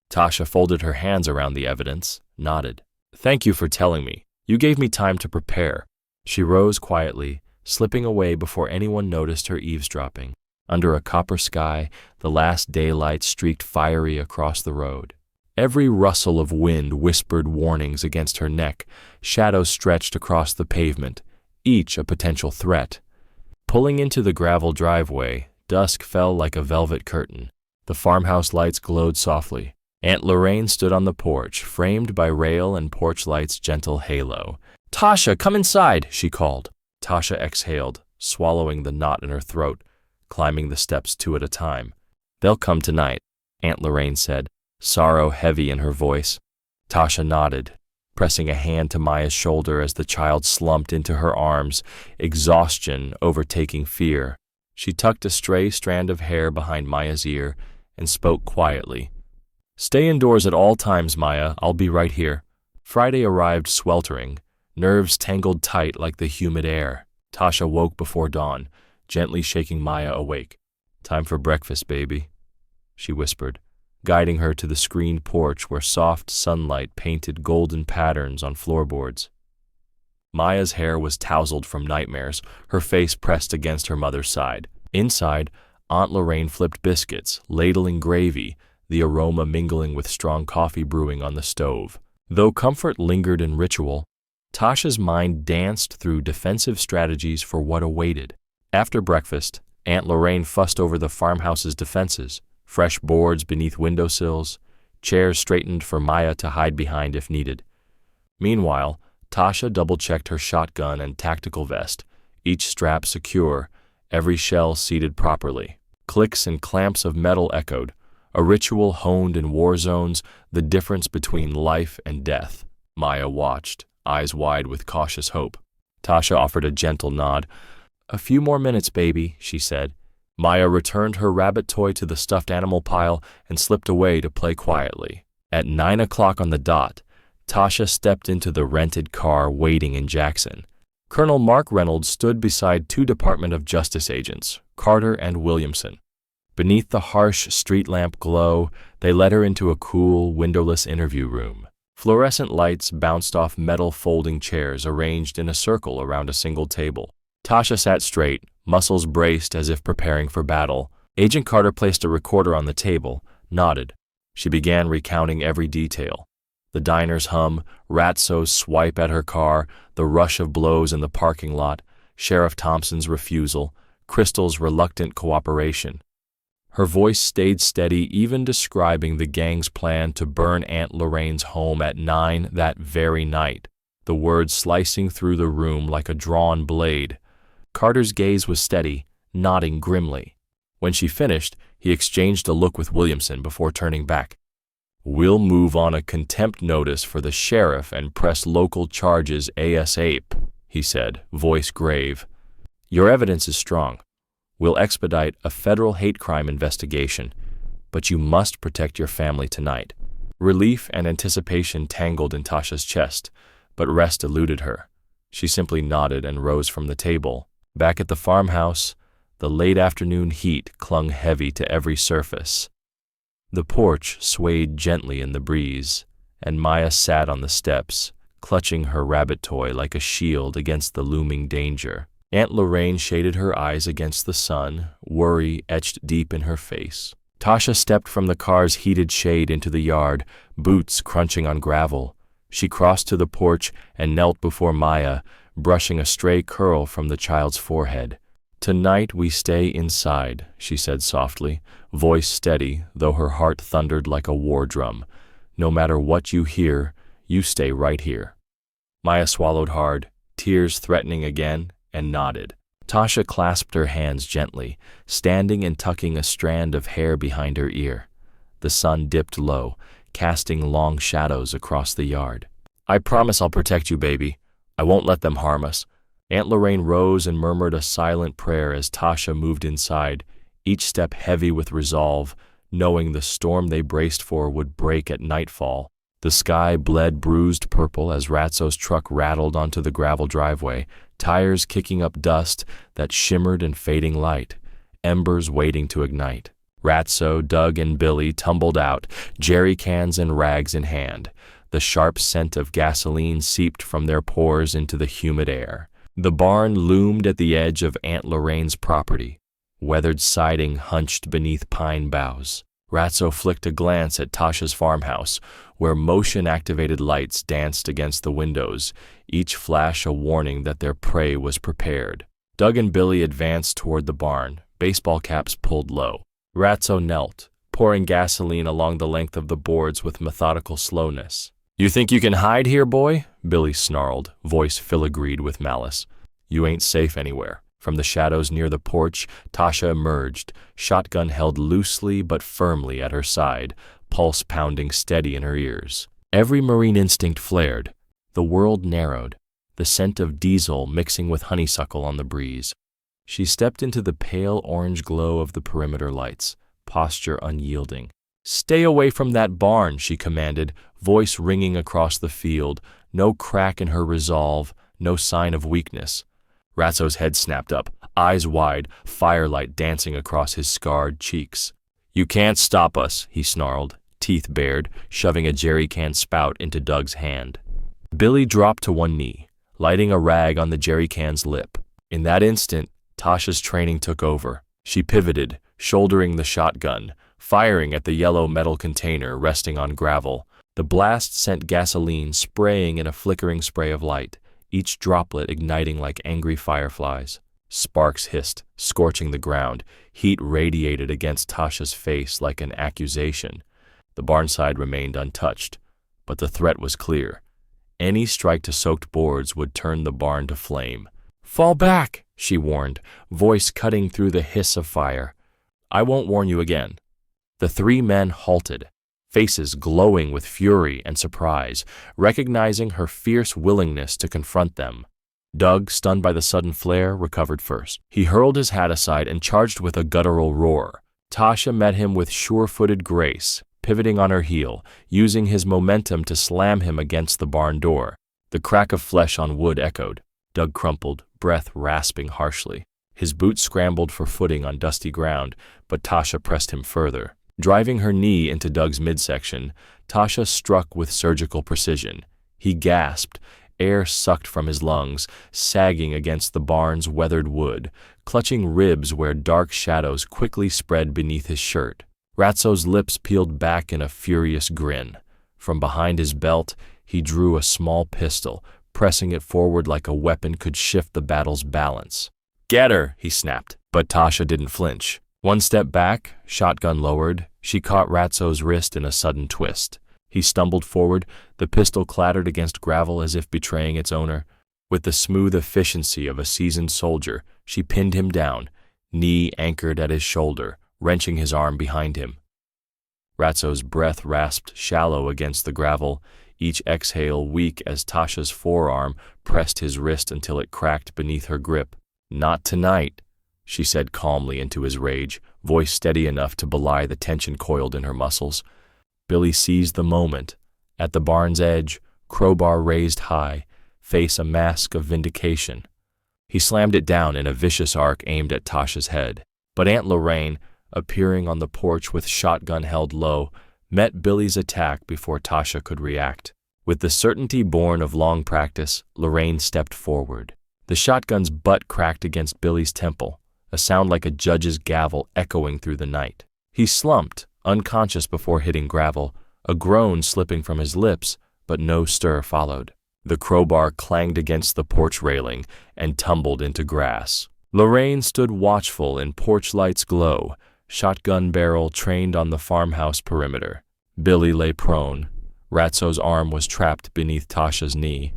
Speaker 1: Tasha folded her hands around the evidence, nodded. "Thank you for telling me. You gave me time to prepare." She rose quietly, slipping away before anyone noticed her eavesdropping. Under a copper sky, the last daylight streaked fiery across the road. Every rustle of wind whispered warnings against her neck. Shadows stretched across the pavement, each a potential threat. Pulling into the gravel driveway, dusk fell like a velvet curtain. The farmhouse lights glowed softly. Aunt Lorraine stood on the porch, framed by rail and porch light's gentle halo. "Tasha, come inside," she called. Tasha exhaled, swallowing the knot in her throat, climbing the steps 2 at a time. "They'll come tonight," Aunt Lorraine said, sorrow heavy in her voice. Tasha nodded, pressing a hand to Maya's shoulder as the child slumped into her arms, exhaustion overtaking fear. She tucked a stray strand of hair behind Maya's ear and spoke quietly. "Stay indoors at all times, Maya. I'll be right here." Friday arrived sweltering, nerves tangled tight like the humid air. Tasha woke before dawn, gently shaking Maya awake. "Time for breakfast, baby," she whispered, guiding her to the screened porch where soft sunlight painted golden patterns on floorboards. Maya's hair was tousled from nightmares, her face pressed against her mother's side. Inside, Aunt Lorraine flipped biscuits, ladling gravy, the aroma mingling with strong coffee brewing on the stove. Though comfort lingered in ritual, Tasha's mind danced through defensive strategies for what awaited. After breakfast, Aunt Lorraine fussed over the farmhouse's defenses, fresh boards beneath windowsills, chairs straightened for Maya to hide behind if needed. Meanwhile, Tasha double-checked her shotgun and tactical vest, each strap secure, every shell seated properly. Clicks and clamps of metal echoed, a ritual honed in war zones, the difference between life and death. Maya watched, eyes wide with cautious hope. Tasha offered a gentle nod. "A few more minutes, baby," she said. Maya returned her rabbit toy to the stuffed animal pile and slipped away to play quietly. At 9 o'clock on the dot, Tasha stepped into the rented car waiting in Jackson. Colonel Mark Reynolds stood beside two Department of Justice agents, Carter and Williamson. Beneath the harsh street lamp glow, they led her into a cool, windowless interview room. Fluorescent lights bounced off metal folding chairs arranged in a circle around a single table. Tasha sat straight, muscles braced as if preparing for battle. Agent Carter placed a recorder on the table, nodded. She began recounting every detail. The diner's hum, Ratso's swipe at her car, the rush of blows in the parking lot, Sheriff Thompson's refusal, Crystal's reluctant cooperation. Her voice stayed steady, even describing the gang's plan to burn Aunt Lorraine's home at 9 that very night, the words slicing through the room like a drawn blade. Carter's gaze was steady, nodding grimly. When she finished, he exchanged a look with Williamson before turning back. "We'll move on a contempt notice for the sheriff and press local charges ASAP," he said, voice grave. "Your evidence is strong. We'll expedite a federal hate crime investigation, but you must protect your family tonight." Relief and anticipation tangled in Tasha's chest, but rest eluded her. She simply nodded and rose from the table. Back at the farmhouse, the late afternoon heat clung heavy to every surface. The porch swayed gently in the breeze, and Maya sat on the steps, clutching her rabbit toy like a shield against the looming danger. Aunt Lorraine shaded her eyes against the sun, worry etched deep in her face. Tasha stepped from the car's heated shade into the yard, boots crunching on gravel. She crossed to the porch and knelt before Maya, brushing a stray curl from the child's forehead. "Tonight we stay inside," she said softly, voice steady, though her heart thundered like a war drum. "No matter what you hear, you stay right here." Maya swallowed hard, tears threatening again, and nodded. Tasha clasped her hands gently, standing and tucking a strand of hair behind her ear. The sun dipped low, casting long shadows across the yard. "I promise I'll protect you, baby. I won't let them harm us." Aunt Lorraine rose and murmured a silent prayer as Tasha moved inside, each step heavy with resolve, knowing the storm they braced for would break at nightfall. The sky bled bruised purple as Ratso's truck rattled onto the gravel driveway, tires kicking up dust that shimmered in fading light, embers waiting to ignite. Ratso, Doug, and Billy tumbled out, jerry cans and rags in hand. The sharp scent of gasoline seeped from their pores into the humid air. The barn loomed at the edge of Aunt Lorraine's property, weathered siding hunched beneath pine boughs. Ratso flicked a glance at Tasha's farmhouse, where motion-activated lights danced against the windows, each flash a warning that their prey was prepared. Doug and Billy advanced toward the barn, baseball caps pulled low. Ratso knelt, pouring gasoline along the length of the boards with methodical slowness. "You think you can hide here, boy?" Billy snarled, voice filigreed with malice. "You ain't safe anywhere." From the shadows near the porch, Tasha emerged, shotgun held loosely but firmly at her side, pulse pounding steady in her ears. Every marine instinct flared. The world narrowed, the scent of diesel mixing with honeysuckle on the breeze. She stepped into the pale orange glow of the perimeter lights, posture unyielding. "Stay away from that barn," she commanded, voice ringing across the field, no crack in her resolve, no sign of weakness. Ratso's head snapped up. eyes wide, firelight dancing across his scarred cheeks. "You can't stop us," he snarled, teeth bared, shoving a jerry can spout into Doug's hand. Billy dropped to one knee, lighting a rag on the jerry can's lip. In that instant, Tasha's training took over. She pivoted, shouldering the shotgun, firing at the yellow metal container resting on gravel. The blast sent gasoline spraying in a flickering spray of light, each droplet igniting like angry fireflies. Sparks hissed, scorching the ground. Heat radiated against Tasha's face like an accusation. The barnside remained untouched, but the threat was clear. Any strike to soaked boards would turn the barn to flame. "Fall back," she warned, voice cutting through the hiss of fire. "I won't warn you again." The three men halted, faces glowing with fury and surprise, recognizing her fierce willingness to confront them. Doug, stunned by the sudden flare, recovered first. He hurled his hat aside and charged with a guttural roar. Tasha met him with sure-footed grace, pivoting on her heel, using his momentum to slam him against the barn door. The crack of flesh on wood echoed. Doug crumpled, breath rasping harshly. His boots scrambled for footing on dusty ground, but Tasha pressed him further. Driving her knee into Doug's midsection, Tasha struck with surgical precision. He gasped, air sucked from his lungs, sagging against the barn's weathered wood, clutching ribs where dark shadows quickly spread beneath his shirt. Ratso's lips peeled back in a furious grin. From behind his belt, he drew a small pistol, pressing it forward like a weapon could shift the battle's balance. "Get her," he snapped, but Tasha didn't flinch. One step back, shotgun lowered, she caught Ratso's wrist in a sudden twist. He stumbled forward, the pistol clattered against gravel as if betraying its owner. With the smooth efficiency of a seasoned soldier, she pinned him down, knee anchored at his shoulder, wrenching his arm behind him. Ratso's breath rasped shallow against the gravel, each exhale weak as Tasha's forearm pressed his wrist until it cracked beneath her grip. "Not tonight," she said calmly into his rage, voice steady enough to belie the tension coiled in her muscles. Billy seized the moment. At the barn's edge, crowbar raised high, face a mask of vindication. He slammed it down in a vicious arc aimed at Tasha's head. But Aunt Lorraine, appearing on the porch with shotgun held low, met Billy's attack before Tasha could react. With the certainty born of long practice, Lorraine stepped forward. The shotgun's butt cracked against Billy's temple, a sound like a judge's gavel echoing through the night. He slumped, unconscious before hitting gravel, a groan slipping from his lips, but no stir followed. The crowbar clanged against the porch railing and tumbled into grass. Lorraine stood watchful in porch light's glow, shotgun barrel trained on the farmhouse perimeter. Billy lay prone. Ratso's arm was trapped beneath Tasha's knee.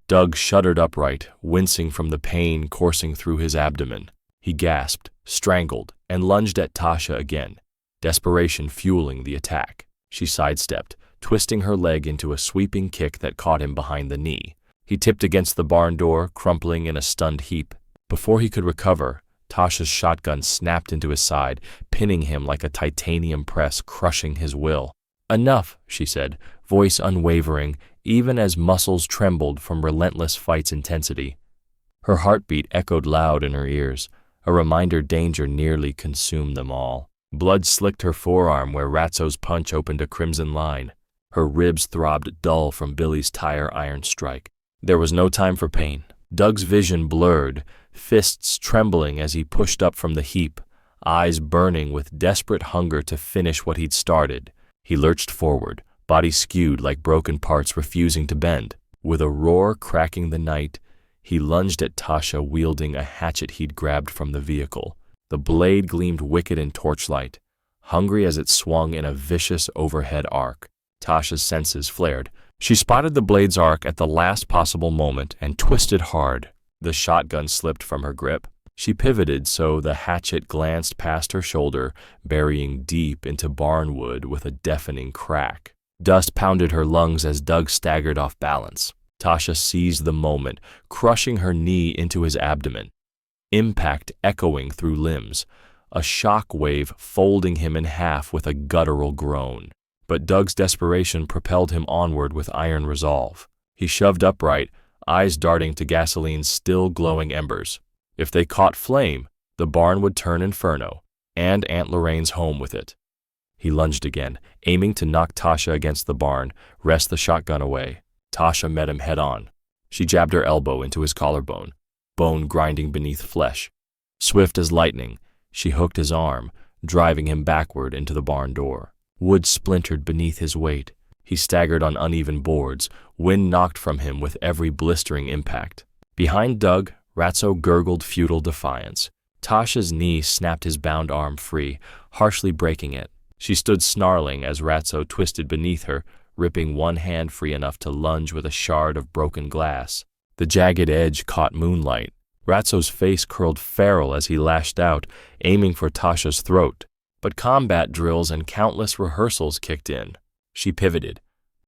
Speaker 1: Doug shuddered upright, wincing from the pain coursing through his abdomen. He gasped, strangled, and lunged at Tasha again, desperation fueling the attack. She sidestepped, twisting her leg into a sweeping kick that caught him behind the knee. He tipped against the barn door, crumpling in a stunned heap. Before he could recover, Tasha's shotgun snapped into his side, pinning him like a titanium press, crushing his will. "Enough," she said, voice unwavering, even as muscles trembled from relentless fight's intensity. Her heartbeat echoed loud in her ears, a reminder danger nearly consumed them all. Blood slicked her forearm where Ratso's punch opened a crimson line. Her ribs throbbed dull from Billy's tire iron strike. There was no time for pain. Doug's vision blurred, fists trembling as he pushed up from the heap, eyes burning with desperate hunger to finish what he'd started. He lurched forward, body skewed like broken parts refusing to bend. With a roar cracking the night, he lunged at Tasha wielding a hatchet he'd grabbed from the vehicle. The blade gleamed wicked in torchlight, hungry as it swung in a vicious overhead arc. Tasha's senses flared. She spotted the blade's arc at the last possible moment and twisted hard. The shotgun slipped from her grip. She pivoted so the hatchet glanced past her shoulder, burying deep into barnwood with a deafening crack. Dust pounded her lungs as Doug staggered off balance. Tasha seized the moment, crushing her knee into his abdomen. Impact echoing through limbs, a shock wave folding him in half with a guttural groan. But Doug's desperation propelled him onward with iron resolve. He shoved upright, eyes darting to gasoline's still glowing embers. If they caught flame, The barn would turn inferno, and Aunt Lorraine's home with it. He lunged again, aiming to knock Tasha against the barn, wrest the shotgun away. Tasha met him head-on. She jabbed her elbow into his collarbone, bone grinding beneath flesh. Swift as lightning, she hooked his arm, driving him backward into the barn door. Wood splintered beneath his weight. He staggered on uneven boards, wind knocked from him with every blistering impact. Behind Doug, Ratso gurgled futile defiance. Tasha's knee snapped his bound arm free, harshly breaking it. She stood snarling as Ratso twisted beneath her, ripping one hand free enough to lunge with a shard of broken glass. The jagged edge caught moonlight. Ratso's face curled feral as he lashed out, aiming for Tasha's throat. But combat drills and countless rehearsals kicked in. She pivoted.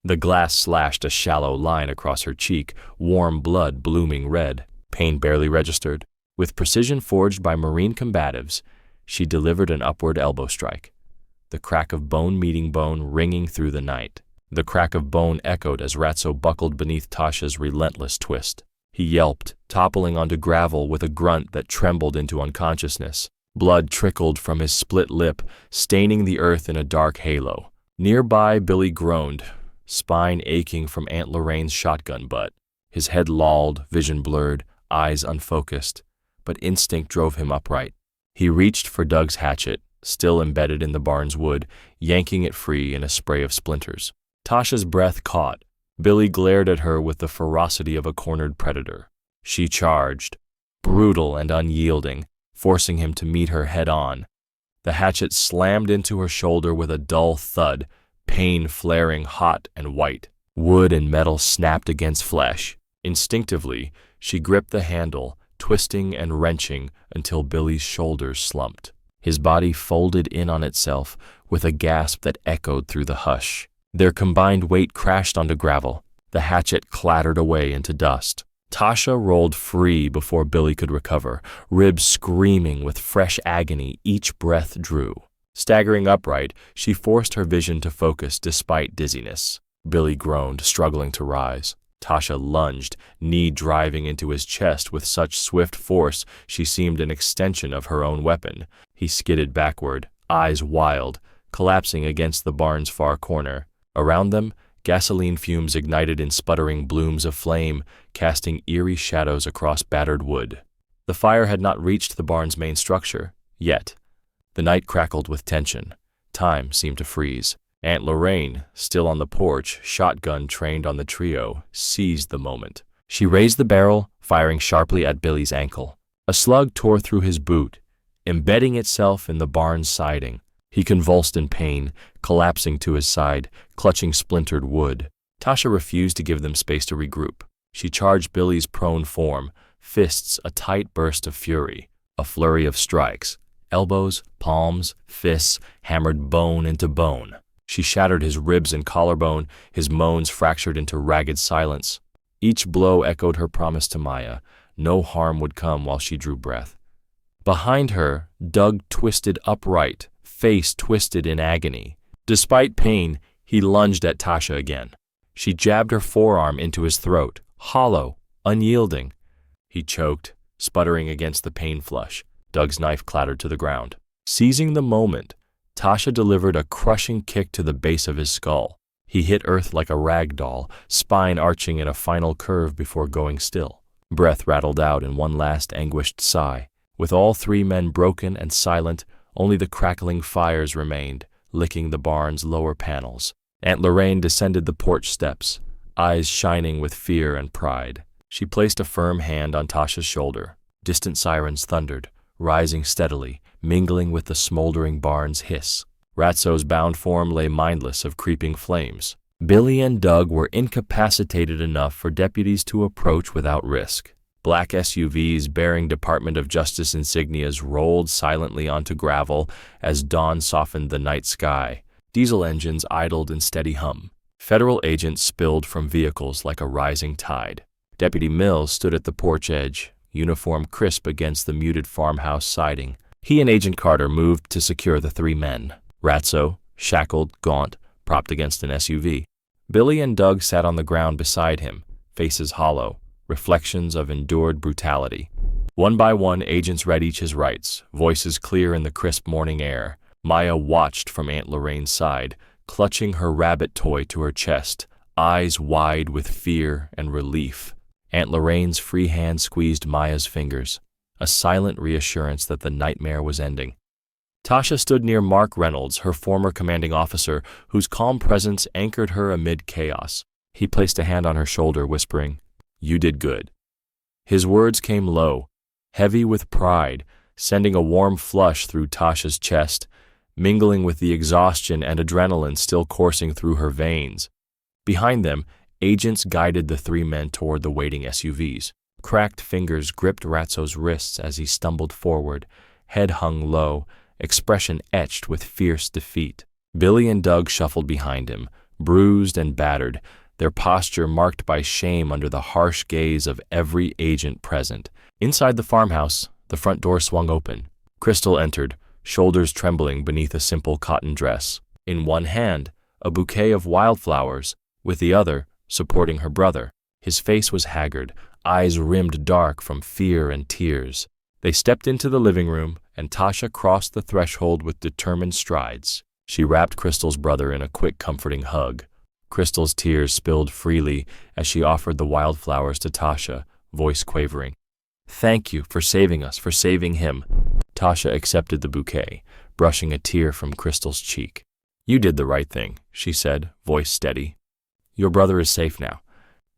Speaker 1: The glass slashed a shallow line across her cheek, warm blood blooming red. Pain barely registered. With precision forged by Marine combatives, she delivered an upward elbow strike. The crack of bone meeting bone ringing through the night. The crack of bone echoed as Ratso buckled beneath Tasha's relentless twist. He yelped, toppling onto gravel with a grunt that trembled into unconsciousness. Blood trickled from his split lip, staining the earth in a dark halo. Nearby, Billy groaned, spine aching from Aunt Lorraine's shotgun butt. His head lolled, vision blurred, eyes unfocused, but instinct drove him upright. He reached for Doug's hatchet, still embedded in the barn's wood, yanking it free in a spray of splinters. Tasha's breath caught. Billy glared at her with the ferocity of a cornered predator. She charged, brutal and unyielding, forcing him to meet her head-on. The hatchet slammed into her shoulder with a dull thud, pain flaring hot and white. Wood and metal snapped against flesh. Instinctively, she gripped the handle, twisting and wrenching until Billy's shoulders slumped. His body folded in on itself with a gasp that echoed through the hush. Their combined weight crashed onto gravel. The hatchet clattered away into dust. Tasha rolled free before Billy could recover, ribs screaming with fresh agony each breath drew. Staggering upright, she forced her vision to focus despite dizziness. Billy groaned, struggling to rise. Tasha lunged, knee driving into his chest with such swift force she seemed an extension of her own weapon. He skidded backward, eyes wild, collapsing against the barn's far corner. Around them, gasoline fumes ignited in sputtering blooms of flame, casting eerie shadows across battered wood. The fire had not reached the barn's main structure, yet. The night crackled with tension. Time seemed to freeze. Aunt Lorraine, still on the porch, shotgun trained on the trio, seized the moment. She raised the barrel, firing sharply at Billy's ankle. A slug tore through his boot, embedding itself in the barn's siding. He convulsed in pain, collapsing to his side, clutching splintered wood. Tasha refused to give them space to regroup. She charged Billy's prone form, fists a tight burst of fury, a flurry of strikes. Elbows, palms, fists hammered bone into bone. She shattered his ribs and collarbone, his moans fractured into ragged silence. Each blow echoed her promise to Maya. No harm would come while she drew breath. Behind her, Doug twisted upright, face twisted in agony. Despite pain, he lunged at Tasha again. She jabbed her forearm into his throat, hollow, unyielding. He choked, sputtering against the pain flush. Doug's knife clattered to the ground. Seizing the moment, Tasha delivered a crushing kick to the base of his skull. He hit earth like a rag doll, spine arching in a final curve before going still. Breath rattled out in one last anguished sigh. With all three men broken and silent, only the crackling fires remained, licking the barn's lower panels. Aunt Lorraine descended the porch steps, eyes shining with fear and pride. She placed a firm hand on Tasha's shoulder. Distant sirens thundered, rising steadily, mingling with the smoldering barn's hiss. Ratso's bound form lay mindless of creeping flames. Billy and Doug were incapacitated enough for deputies to approach without risk. Black SUVs bearing Department of Justice insignias rolled silently onto gravel as dawn softened the night sky. Diesel engines idled in steady hum. Federal agents spilled from vehicles like a rising tide. Deputy Mills stood at the porch edge, uniform crisp against the muted farmhouse siding. He and Agent Carter moved to secure the three men. Ratso, shackled, gaunt, propped against an SUV. Billy and Doug sat on the ground beside him, faces hollow, reflections of endured brutality. One by one, agents read each his rights, voices clear in the crisp morning air. Maya watched from Aunt Lorraine's side, clutching her rabbit toy to her chest, eyes wide with fear and relief. Aunt Lorraine's free hand squeezed Maya's fingers, a silent reassurance that the nightmare was ending. Tasha stood near Mark Reynolds, her former commanding officer, whose calm presence anchored her amid chaos. He placed a hand on her shoulder, whispering, "You did good." His words came low, heavy with pride, sending a warm flush through Tasha's chest, mingling with the exhaustion and adrenaline still coursing through her veins. Behind them, agents guided the three men toward the waiting SUVs. Cracked fingers gripped Ratso's wrists as he stumbled forward, head hung low, expression etched with fierce defeat. Billy and Doug shuffled behind him, bruised and battered, their posture marked by shame under the harsh gaze of every agent present. Inside the farmhouse, the front door swung open. Crystal entered, shoulders trembling beneath a simple cotton dress. In one hand, a bouquet of wildflowers, with the other supporting her brother. His face was haggard, eyes rimmed dark from fear and tears. They stepped into the living room, and Tasha crossed the threshold with determined strides. She wrapped Crystal's brother in a quick, comforting hug. Crystal's tears spilled freely as she offered the wildflowers to Tasha, voice quavering. "Thank you for saving us, for saving him." Tasha accepted the bouquet, brushing a tear from Crystal's cheek. "You did the right thing," she said, voice steady. "Your brother is safe now."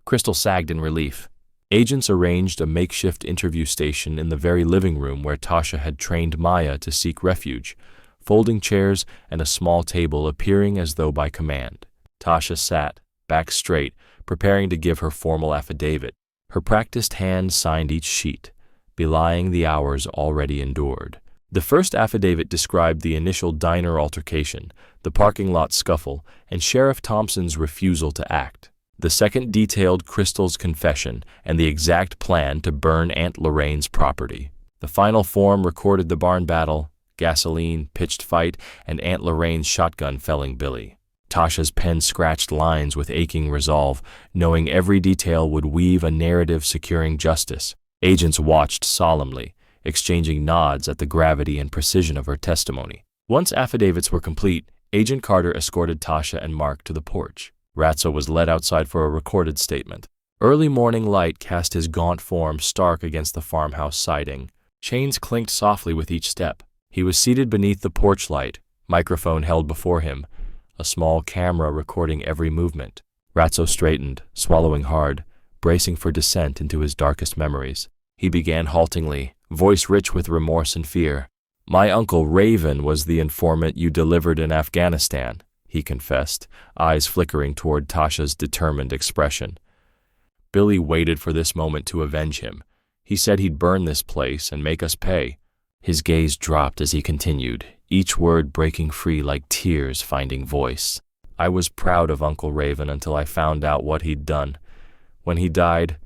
Speaker 1: Crystal sagged in relief. Agents arranged a makeshift interview station in the very living room where Tasha had trained Maya to seek refuge, folding chairs and a small table appearing as though by command. Tasha sat, back straight, preparing to give her formal affidavit. Her practiced hand signed each sheet, belying the hours already endured. The first affidavit described the initial diner altercation, the parking lot scuffle, and Sheriff Thompson's refusal to act. The second detailed Crystal's confession and the exact plan to burn Aunt Lorraine's property. The final form recorded the barn battle, gasoline, pitched fight, and Aunt Lorraine's shotgun felling Billy. Tasha's pen scratched lines with aching resolve, knowing every detail would weave a narrative securing justice. Agents watched solemnly, exchanging nods at the gravity and precision of her testimony. Once affidavits were complete, Agent Carter escorted Tasha and Mark to the porch. Ratso was led outside for a recorded statement. Early morning light cast his gaunt form stark against the farmhouse siding. Chains clinked softly with each step. He was seated beneath the porch light, microphone held before him, a small camera recording every movement. Ratso straightened, swallowing hard, bracing for descent into his darkest memories. He began haltingly, voice rich with remorse and fear. "My uncle Raven was the informant you delivered in Afghanistan," he confessed, eyes flickering toward Tasha's determined expression. "Billy waited for this moment to avenge him. He said he'd burn this place and make us pay." His gaze dropped as he continued, each word breaking free like tears finding voice. "I was proud of Uncle Raven until I found out what he'd done. When he died,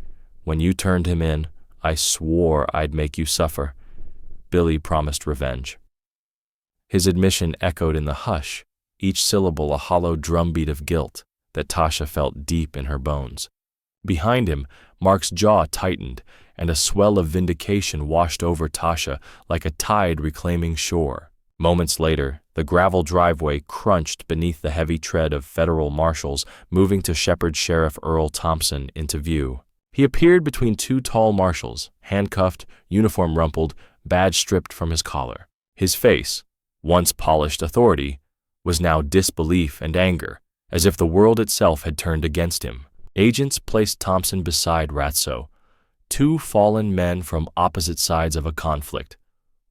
Speaker 1: when you turned him in, I swore I'd make you suffer." Billy promised revenge. His admission echoed in the hush, each syllable a hollow drumbeat of guilt that Tasha felt deep in her bones. Behind him, Mark's jaw tightened, and a swell of vindication washed over Tasha like a tide reclaiming shore. Moments later, the gravel driveway crunched beneath the heavy tread of federal marshals moving to shepherd Sheriff Earl Thompson into view. He appeared between two tall marshals, handcuffed, uniform rumpled, badge stripped from his collar. His face, once polished authority, was now disbelief and anger, as if the world itself had turned against him. Agents placed Thompson beside Ratso, two fallen men from opposite sides of a conflict,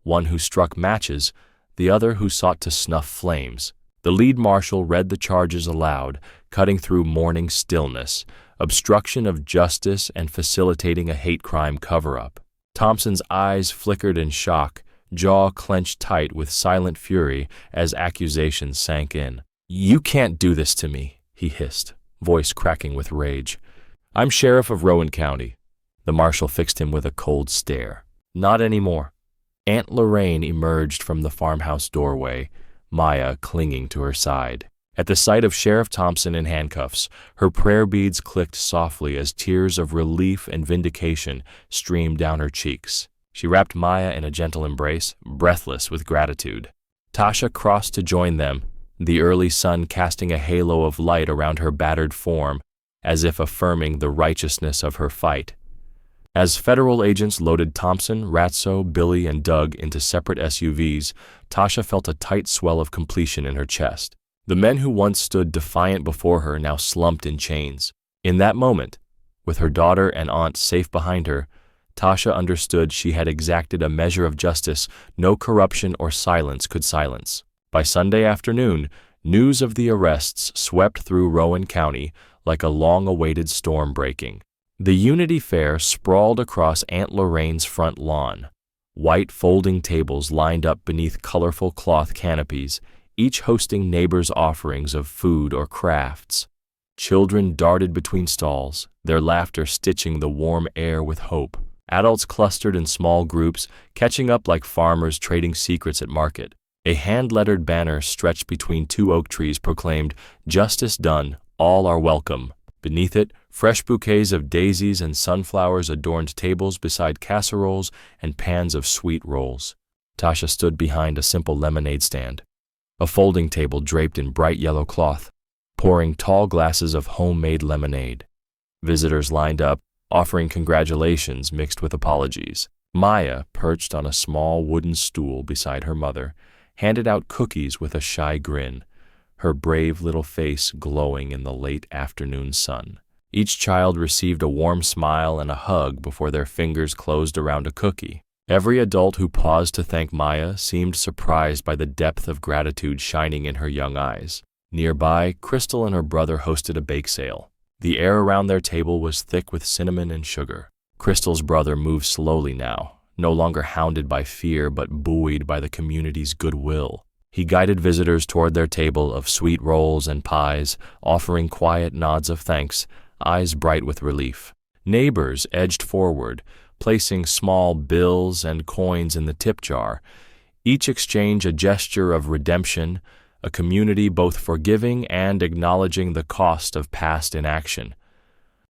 Speaker 1: one who struck matches, the other who sought to snuff flames. The lead marshal read the charges aloud, cutting through morning stillness, obstruction of justice and facilitating a hate crime cover-up. Thompson's eyes flickered in shock, jaw clenched tight with silent fury as accusations sank in. "You can't do this to me," he hissed, voice cracking with rage. "I'm sheriff of Rowan County." The marshal fixed him with a cold stare. "Not anymore." Aunt Lorraine emerged from the farmhouse doorway, Maya clinging to her side. At the sight of Sheriff Thompson in handcuffs, her prayer beads clicked softly as tears of relief and vindication streamed down her cheeks. She wrapped Maya in a gentle embrace, breathless with gratitude. Tasha crossed to join them, the early sun casting a halo of light around her battered form, as if affirming the righteousness of her fight. As federal agents loaded Thompson, Ratso, Billy, and Doug into separate SUVs, Tasha felt a tight swell of completion in her chest. The men who once stood defiant before her now slumped in chains. In that moment, with her daughter and aunt safe behind her, Tasha understood she had exacted a measure of justice no corruption or silence could silence. By Sunday afternoon, news of the arrests swept through Rowan County like a long-awaited storm breaking. The Unity Fair sprawled across Aunt Lorraine's front lawn. White folding tables lined up beneath colorful cloth canopies, each hosting neighbors' offerings of food or crafts. Children darted between stalls, their laughter stitching the warm air with hope. Adults clustered in small groups, catching up like farmers trading secrets at market. A hand-lettered banner stretched between two oak trees proclaimed, "Justice done, all are welcome." Beneath it, fresh bouquets of daisies and sunflowers adorned tables beside casseroles and pans of sweet rolls. Tasha stood behind a simple lemonade stand, a folding table draped in bright yellow cloth, pouring tall glasses of homemade lemonade. Visitors lined up, offering congratulations mixed with apologies. Maya, perched on a small wooden stool beside her mother, handed out cookies with a shy grin, her brave little face glowing in the late afternoon sun. Each child received a warm smile and a hug before their fingers closed around a cookie. Every adult who paused to thank Maya seemed surprised by the depth of gratitude shining in her young eyes. Nearby, Crystal and her brother hosted a bake sale. The air around their table was thick with cinnamon and sugar. Crystal's brother moved slowly now, no longer hounded by fear but buoyed by the community's goodwill. He guided visitors toward their table of sweet rolls and pies, offering quiet nods of thanks, eyes bright with relief. Neighbors edged forward, placing small bills and coins in the tip jar, each exchange a gesture of redemption, a community both forgiving and acknowledging the cost of past inaction.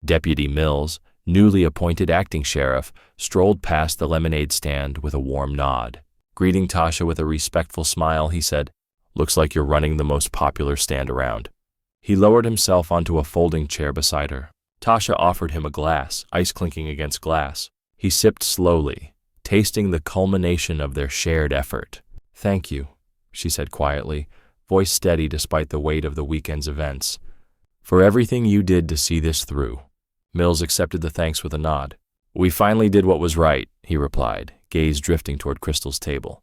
Speaker 1: Deputy Mills, newly appointed acting sheriff, strolled past the lemonade stand with a warm nod. Greeting Tasha with a respectful smile, he said, "Looks like you're running the most popular stand around." He lowered himself onto a folding chair beside her. Tasha offered him a glass, ice clinking against glass. He sipped slowly, tasting the culmination of their shared effort. "Thank you," she said quietly, voice steady despite the weight of the weekend's events, "for everything you did to see this through." Mills accepted the thanks with a nod. "We finally did what was right," he replied, gaze drifting toward Crystal's table.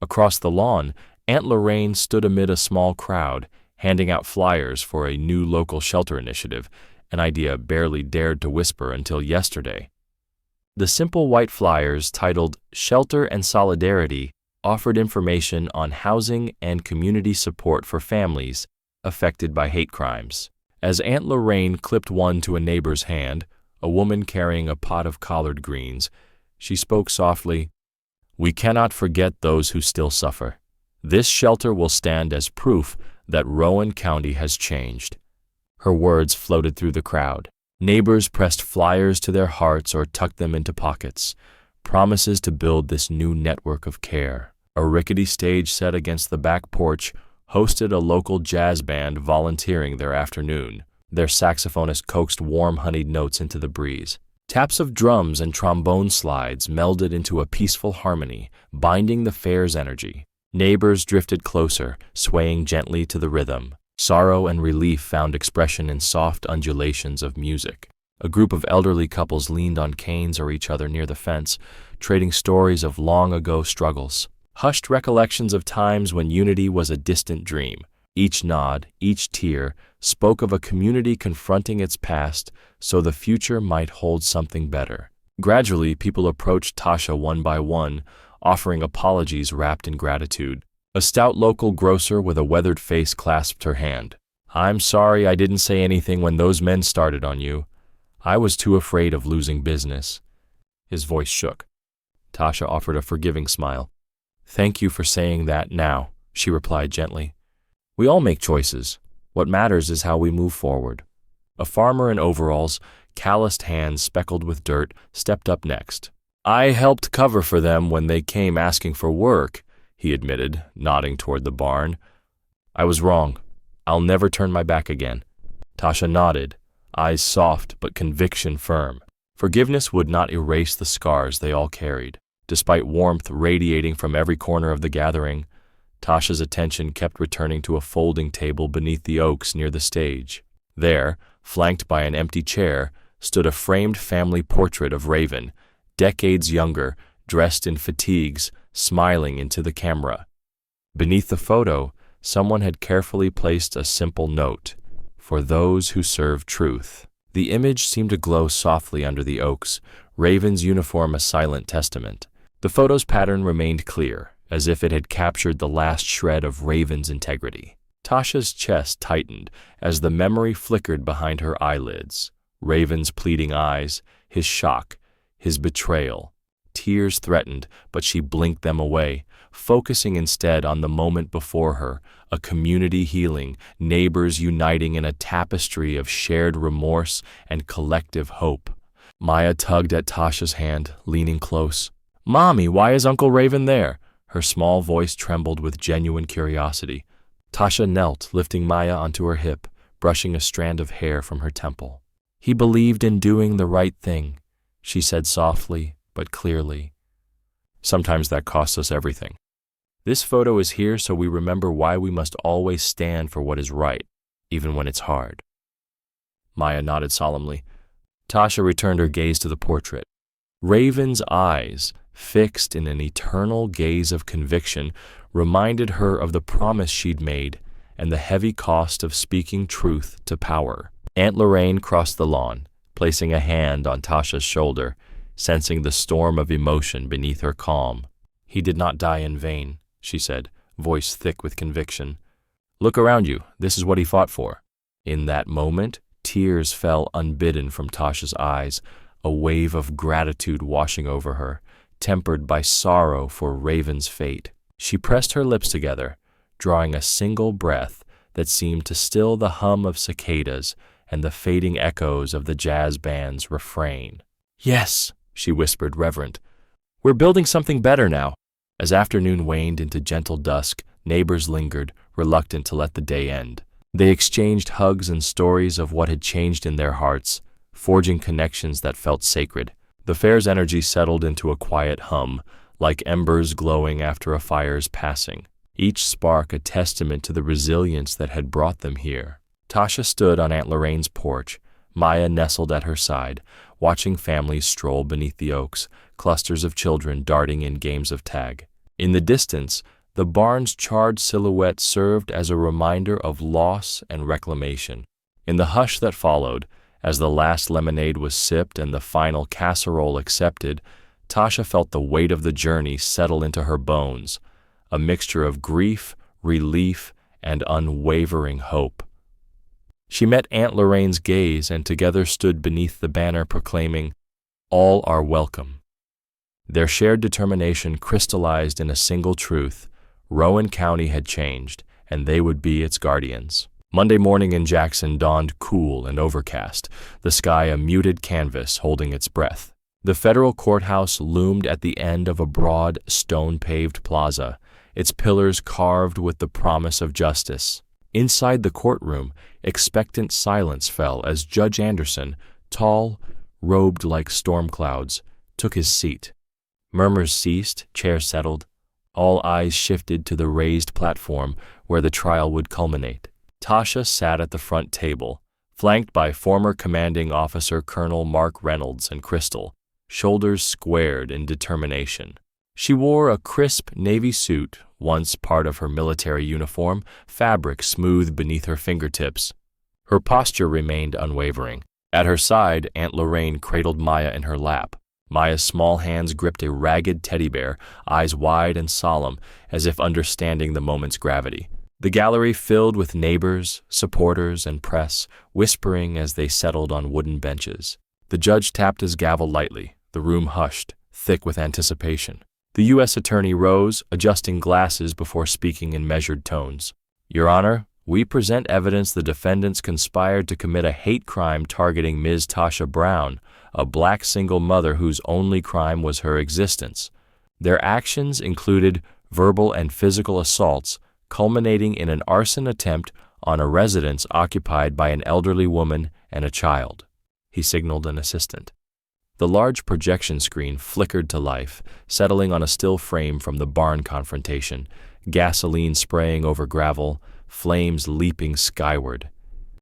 Speaker 1: Across the lawn, Aunt Lorraine stood amid a small crowd, handing out flyers for a new local shelter initiative, an idea barely dared to whisper until yesterday. The simple white flyers, titled "Shelter and Solidarity," offered information on housing and community support for families affected by hate crimes. As Aunt Lorraine clipped one to a neighbor's hand, a woman carrying a pot of collard greens, she spoke softly, "We cannot forget those who still suffer. This shelter will stand as proof that Rowan County has changed." Her words floated through the crowd. Neighbors pressed flyers to their hearts or tucked them into pockets, promises to build this new network of care. A rickety stage set against the back porch hosted a local jazz band volunteering their afternoon. Their saxophonist coaxed warm honeyed notes into the breeze. Taps of drums and trombone slides melded into a peaceful harmony, binding the fair's energy. Neighbors drifted closer, swaying gently to the rhythm. Sorrow and relief found expression in soft undulations of music. A group of elderly couples leaned on canes or each other near the fence, trading stories of long-ago struggles. Hushed recollections of times when unity was a distant dream. Each nod, each tear, spoke of a community confronting its past so the future might hold something better. Gradually, people approached Tasha one by one, offering apologies wrapped in gratitude. A stout local grocer with a weathered face clasped her hand. "I'm sorry I didn't say anything when those men started on you. I was too afraid of losing business." His voice shook. Tasha offered a forgiving smile. "Thank you for saying that now," she replied gently. "We all make choices. What matters is how we move forward." A farmer in overalls, calloused hands speckled with dirt, stepped up next. I helped cover for them when they came asking for work, he admitted, nodding toward the barn. I was wrong. I'll never turn my back again. Tasha nodded, eyes soft but conviction firm. Forgiveness would not erase the scars they all carried. Despite warmth radiating from every corner of the gathering, Tasha's attention kept returning to a folding table beneath the oaks near the stage. There, flanked by an empty chair, stood a framed family portrait of Raven, decades younger, dressed in fatigues, smiling into the camera. Beneath the photo, someone had carefully placed a simple note, "For those who serve truth." The image seemed to glow softly under the oaks, Raven's uniform a silent testament. The photo's pattern remained clear, as if it had captured the last shred of Raven's integrity. Tasha's chest tightened as the memory flickered behind her eyelids. Raven's pleading eyes, his shock, his betrayal. Tears threatened, but she blinked them away, focusing instead on the moment before her, a community healing, neighbors uniting in a tapestry of shared remorse and collective hope. Maya tugged at Tasha's hand, leaning close. "Mommy, why is Uncle Raven there?" Her small voice trembled with genuine curiosity. Tasha knelt, lifting Maya onto her hip, brushing a strand of hair from her temple. "He believed in doing the right thing," she said softly but clearly. Sometimes that costs us everything. This photo is here so we remember why we must always stand for what is right, even when it's hard. Maya nodded solemnly. Tasha returned her gaze to the portrait. Raven's eyes, fixed in an eternal gaze of conviction, reminded her of the promise she'd made and the heavy cost of speaking truth to power. Aunt Lorraine crossed the lawn, placing a hand on Tasha's shoulder, sensing the storm of emotion beneath her calm. "He did not die in vain," she said, voice thick with conviction. "Look around you. This is what he fought for." In that moment, tears fell unbidden from Tasha's eyes, a wave of gratitude washing over her, tempered by sorrow for Raven's fate. She pressed her lips together, drawing a single breath that seemed to still the hum of cicadas and the fading echoes of the jazz band's refrain. "Yes," she whispered, reverent. "We're building something better now." As afternoon waned into gentle dusk, neighbors lingered, reluctant to let the day end. They exchanged hugs and stories of what had changed in their hearts, forging connections that felt sacred. The fair's energy settled into a quiet hum, like embers glowing after a fire's passing, each spark a testament to the resilience that had brought them here. Tasha stood on Aunt Lorraine's porch, Maya nestled at her side, watching families stroll beneath the oaks, clusters of children darting in games of tag. In the distance, the barn's charred silhouette served as a reminder of loss and reclamation. In the hush that followed, as the last lemonade was sipped and the final casserole accepted, Tasha felt the weight of the journey settle into her bones, a mixture of grief, relief, and unwavering hope. She met Aunt Lorraine's gaze and together stood beneath the banner proclaiming, "All are welcome." Their shared determination crystallized in a single truth: Rowan County had changed, and they would be its guardians. Monday morning in Jackson dawned cool and overcast, the sky a muted canvas holding its breath. The federal courthouse loomed at the end of a broad, stone-paved plaza, its pillars carved with the promise of justice. Inside the courtroom, expectant silence fell as Judge Anderson, tall, robed like storm clouds, took his seat. Murmurs ceased, chairs settled. All eyes shifted to the raised platform where the trial would culminate. Tasha sat at the front table, flanked by former commanding officer Colonel Mark Reynolds and Crystal, shoulders squared in determination. She wore a crisp navy suit, once part of her military uniform, fabric smooth beneath her fingertips. Her posture remained unwavering. At her side, Aunt Lorraine cradled Maya in her lap. Maya's small hands gripped a ragged teddy bear, eyes wide and solemn, as if understanding the moment's gravity. The gallery filled with neighbors, supporters, and press, whispering as they settled on wooden benches. The judge tapped his gavel lightly. The room hushed, thick with anticipation. The U.S. attorney rose, adjusting glasses before speaking in measured tones. "Your Honor, we present evidence the defendants conspired to commit a hate crime targeting Ms. Tasha Brown, a black single mother whose only crime was her existence. Their actions included verbal and physical assaults, culminating in an arson attempt on a residence occupied by an elderly woman and a child. He signaled an assistant. The large projection screen flickered to life, settling on a still frame from the barn confrontation, gasoline spraying over gravel, flames leaping skyward.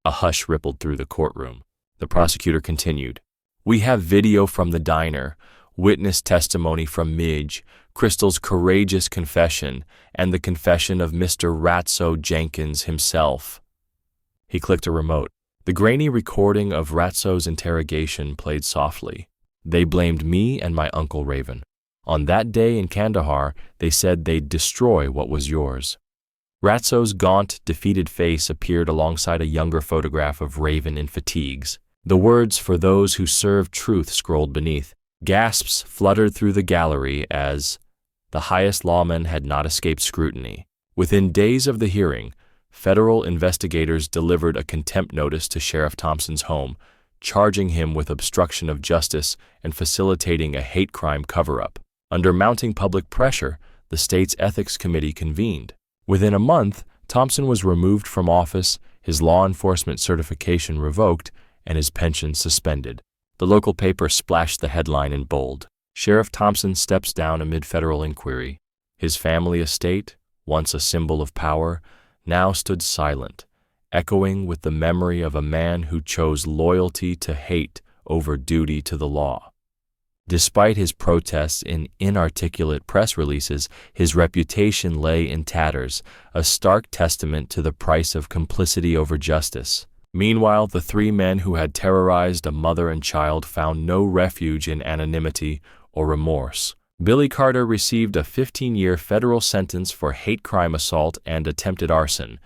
Speaker 1: A hush rippled through the courtroom. The prosecutor continued. "We have video from the diner, witness testimony from Midge, Crystal's courageous confession, and the confession of Mr. Ratso Jenkins himself." He clicked a remote. The grainy recording of Ratso's interrogation played softly. "They blamed me and my Uncle Raven. On that day in Kandahar, they said they'd destroy what was yours." Ratso's gaunt, defeated face appeared alongside a younger photograph of Raven in fatigues. The words "for those who serve truth" scrolled beneath. Gasps fluttered through the gallery as the highest lawman had not escaped scrutiny. Within days of the hearing, federal investigators delivered a contempt notice to Sheriff Thompson's home, charging him with obstruction of justice and facilitating a hate crime cover-up. Under mounting public pressure, the state's ethics committee convened. Within a month, Thompson was removed from office, his law enforcement certification revoked, and his pension suspended. The local paper splashed the headline in bold. Sheriff Thompson steps down amid federal inquiry. His family estate, once a symbol of power, now stood silent, echoing with the memory of a man who chose loyalty to hate over duty to the law. Despite his protests in inarticulate press releases, his reputation lay in tatters, a stark testament to the price of complicity over justice. Meanwhile, the three men who had terrorized a mother and child found no refuge in anonymity or remorse. Billy Carter received a 15-year federal sentence for hate crime assault and attempted arson,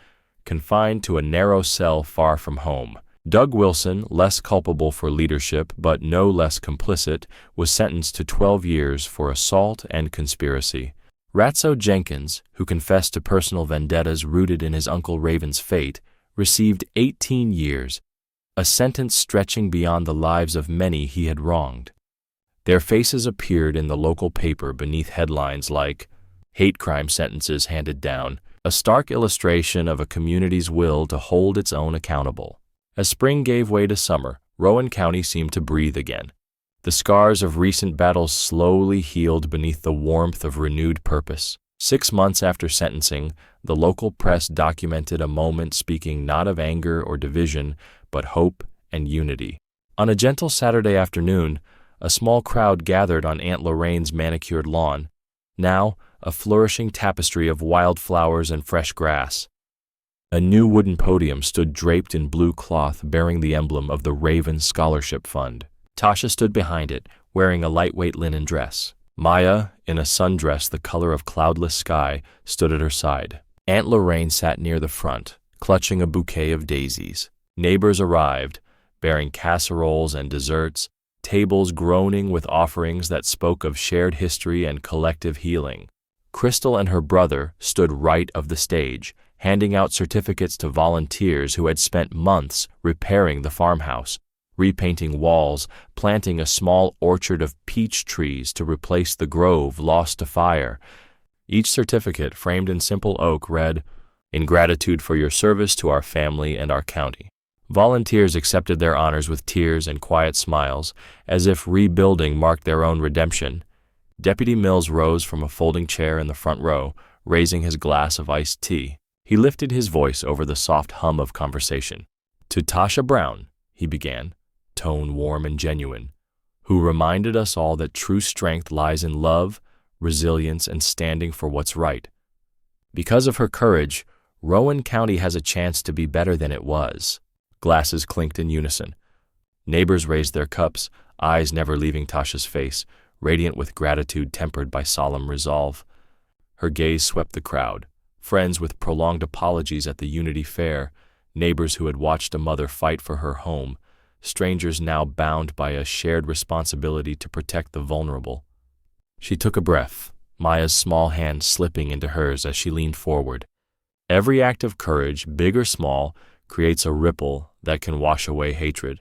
Speaker 1: confined to a narrow cell far from home. Doug Wilson, less culpable for leadership but no less complicit, was sentenced to 12 years for assault and conspiracy. Ratso Jenkins, who confessed to personal vendettas rooted in his Uncle Raven's fate, received 18 years, a sentence stretching beyond the lives of many he had wronged. Their faces appeared in the local paper beneath headlines like "Hate Crime Sentences Handed Down," a stark illustration of a community's will to hold its own accountable. As spring gave way to summer, Rowan County seemed to breathe again. The scars of recent battles slowly healed beneath the warmth of renewed purpose. 6 months after sentencing, the local press documented a moment speaking not of anger or division, but hope and unity. On a gentle Saturday afternoon, a small crowd gathered on Aunt Lorraine's manicured lawn, now a flourishing tapestry of wildflowers and fresh grass. A new wooden podium stood draped in blue cloth bearing the emblem of the Raven Scholarship Fund. Tasha stood behind it, wearing a lightweight linen dress. Maya, in a sundress the color of cloudless sky, stood at her side. Aunt Lorraine sat near the front, clutching a bouquet of daisies. Neighbors arrived, bearing casseroles and desserts, tables groaning with offerings that spoke of shared history and collective healing. Crystal and her brother stood right of the stage, handing out certificates to volunteers who had spent months repairing the farmhouse, repainting walls, planting a small orchard of peach trees to replace the grove lost to fire. Each certificate, framed in simple oak, read, "In gratitude for your service to our family and our county." Volunteers accepted their honors with tears and quiet smiles, as if rebuilding marked their own redemption. Deputy Mills rose from a folding chair in the front row, raising his glass of iced tea. He lifted his voice over the soft hum of conversation. "To Tasha Brown," he began, tone warm and genuine, "who reminded us all that true strength lies in love, resilience, and standing for what's right. Because of her courage, Rowan County has a chance to be better than it was." Glasses clinked in unison. Neighbors raised their cups, eyes never leaving Tasha's face, radiant with gratitude tempered by solemn resolve. Her gaze swept the crowd. Friends with prolonged apologies at the Unity Fair, neighbors who had watched a mother fight for her home, strangers now bound by a shared responsibility to protect the vulnerable. She took a breath, Maya's small hand slipping into hers as she leaned forward. Every act of courage, big or small, creates a ripple that can wash away hatred.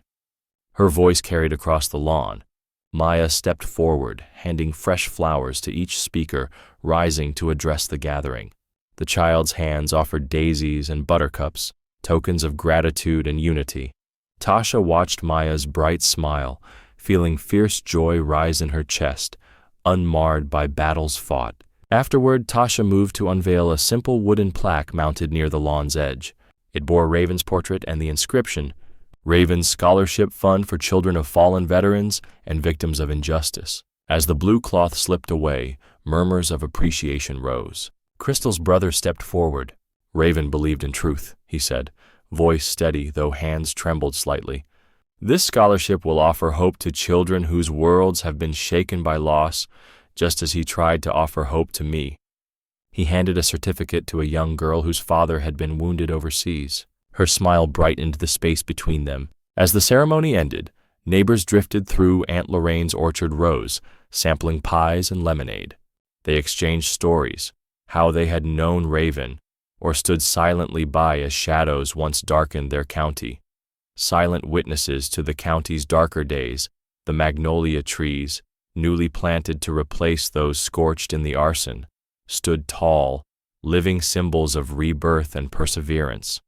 Speaker 1: Her voice carried across the lawn. Maya stepped forward, handing fresh flowers to each speaker, rising to address the gathering. The child's hands offered daisies and buttercups, tokens of gratitude and unity. Tasha watched Maya's bright smile, feeling fierce joy rise in her chest, unmarred by battles fought. Afterward, Tasha moved to unveil a simple wooden plaque mounted near the lawn's edge. It bore Raven's portrait and the inscription, "Raven's Scholarship Fund for Children of Fallen Veterans and Victims of Injustice." As the blue cloth slipped away, murmurs of appreciation rose. Crystal's brother stepped forward. "Raven believed in truth," he said, voice steady though hands trembled slightly. "This scholarship will offer hope to children whose worlds have been shaken by loss, just as he tried to offer hope to me." He handed a certificate to a young girl whose father had been wounded overseas. Her smile brightened the space between them. As the ceremony ended, neighbors drifted through Aunt Lorraine's orchard rows, sampling pies and lemonade. They exchanged stories, how they had known Raven, or stood silently by as shadows once darkened their county. Silent witnesses to the county's darker days, the magnolia trees, newly planted to replace those scorched in the arson, stood tall, living symbols of rebirth and perseverance.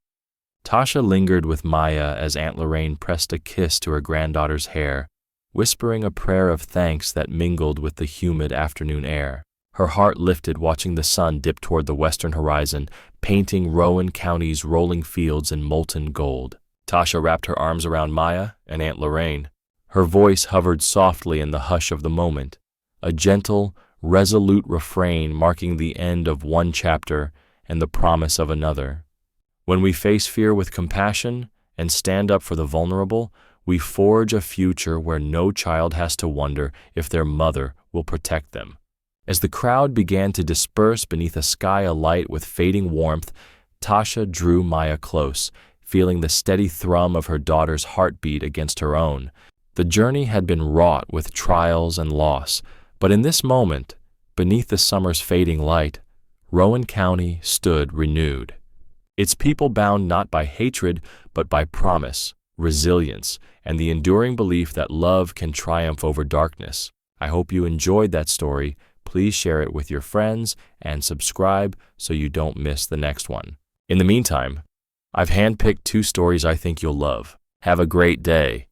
Speaker 1: Tasha lingered with Maya as Aunt Lorraine pressed a kiss to her granddaughter's hair, whispering a prayer of thanks that mingled with the humid afternoon air. Her heart lifted watching the sun dip toward the western horizon, painting Rowan County's rolling fields in molten gold. Tasha wrapped her arms around Maya and Aunt Lorraine. Her voice hovered softly in the hush of the moment, a gentle, resolute refrain marking the end of one chapter and the promise of another. When we face fear with compassion and stand up for the vulnerable, we forge a future where no child has to wonder if their mother will protect them. As the crowd began to disperse beneath a sky alight with fading warmth, Tasha drew Maya close, feeling the steady thrum of her daughter's heartbeat against her own. The journey had been wrought with trials and loss, but in this moment, beneath the summer's fading light, Rowan County stood renewed. Its people bound not by hatred, but by promise, resilience, and the enduring belief that love can triumph over darkness. I hope you enjoyed that story. Please share it with your friends and subscribe so you don't miss the next one. In the meantime, I've handpicked 2 stories I think you'll love. Have a great day.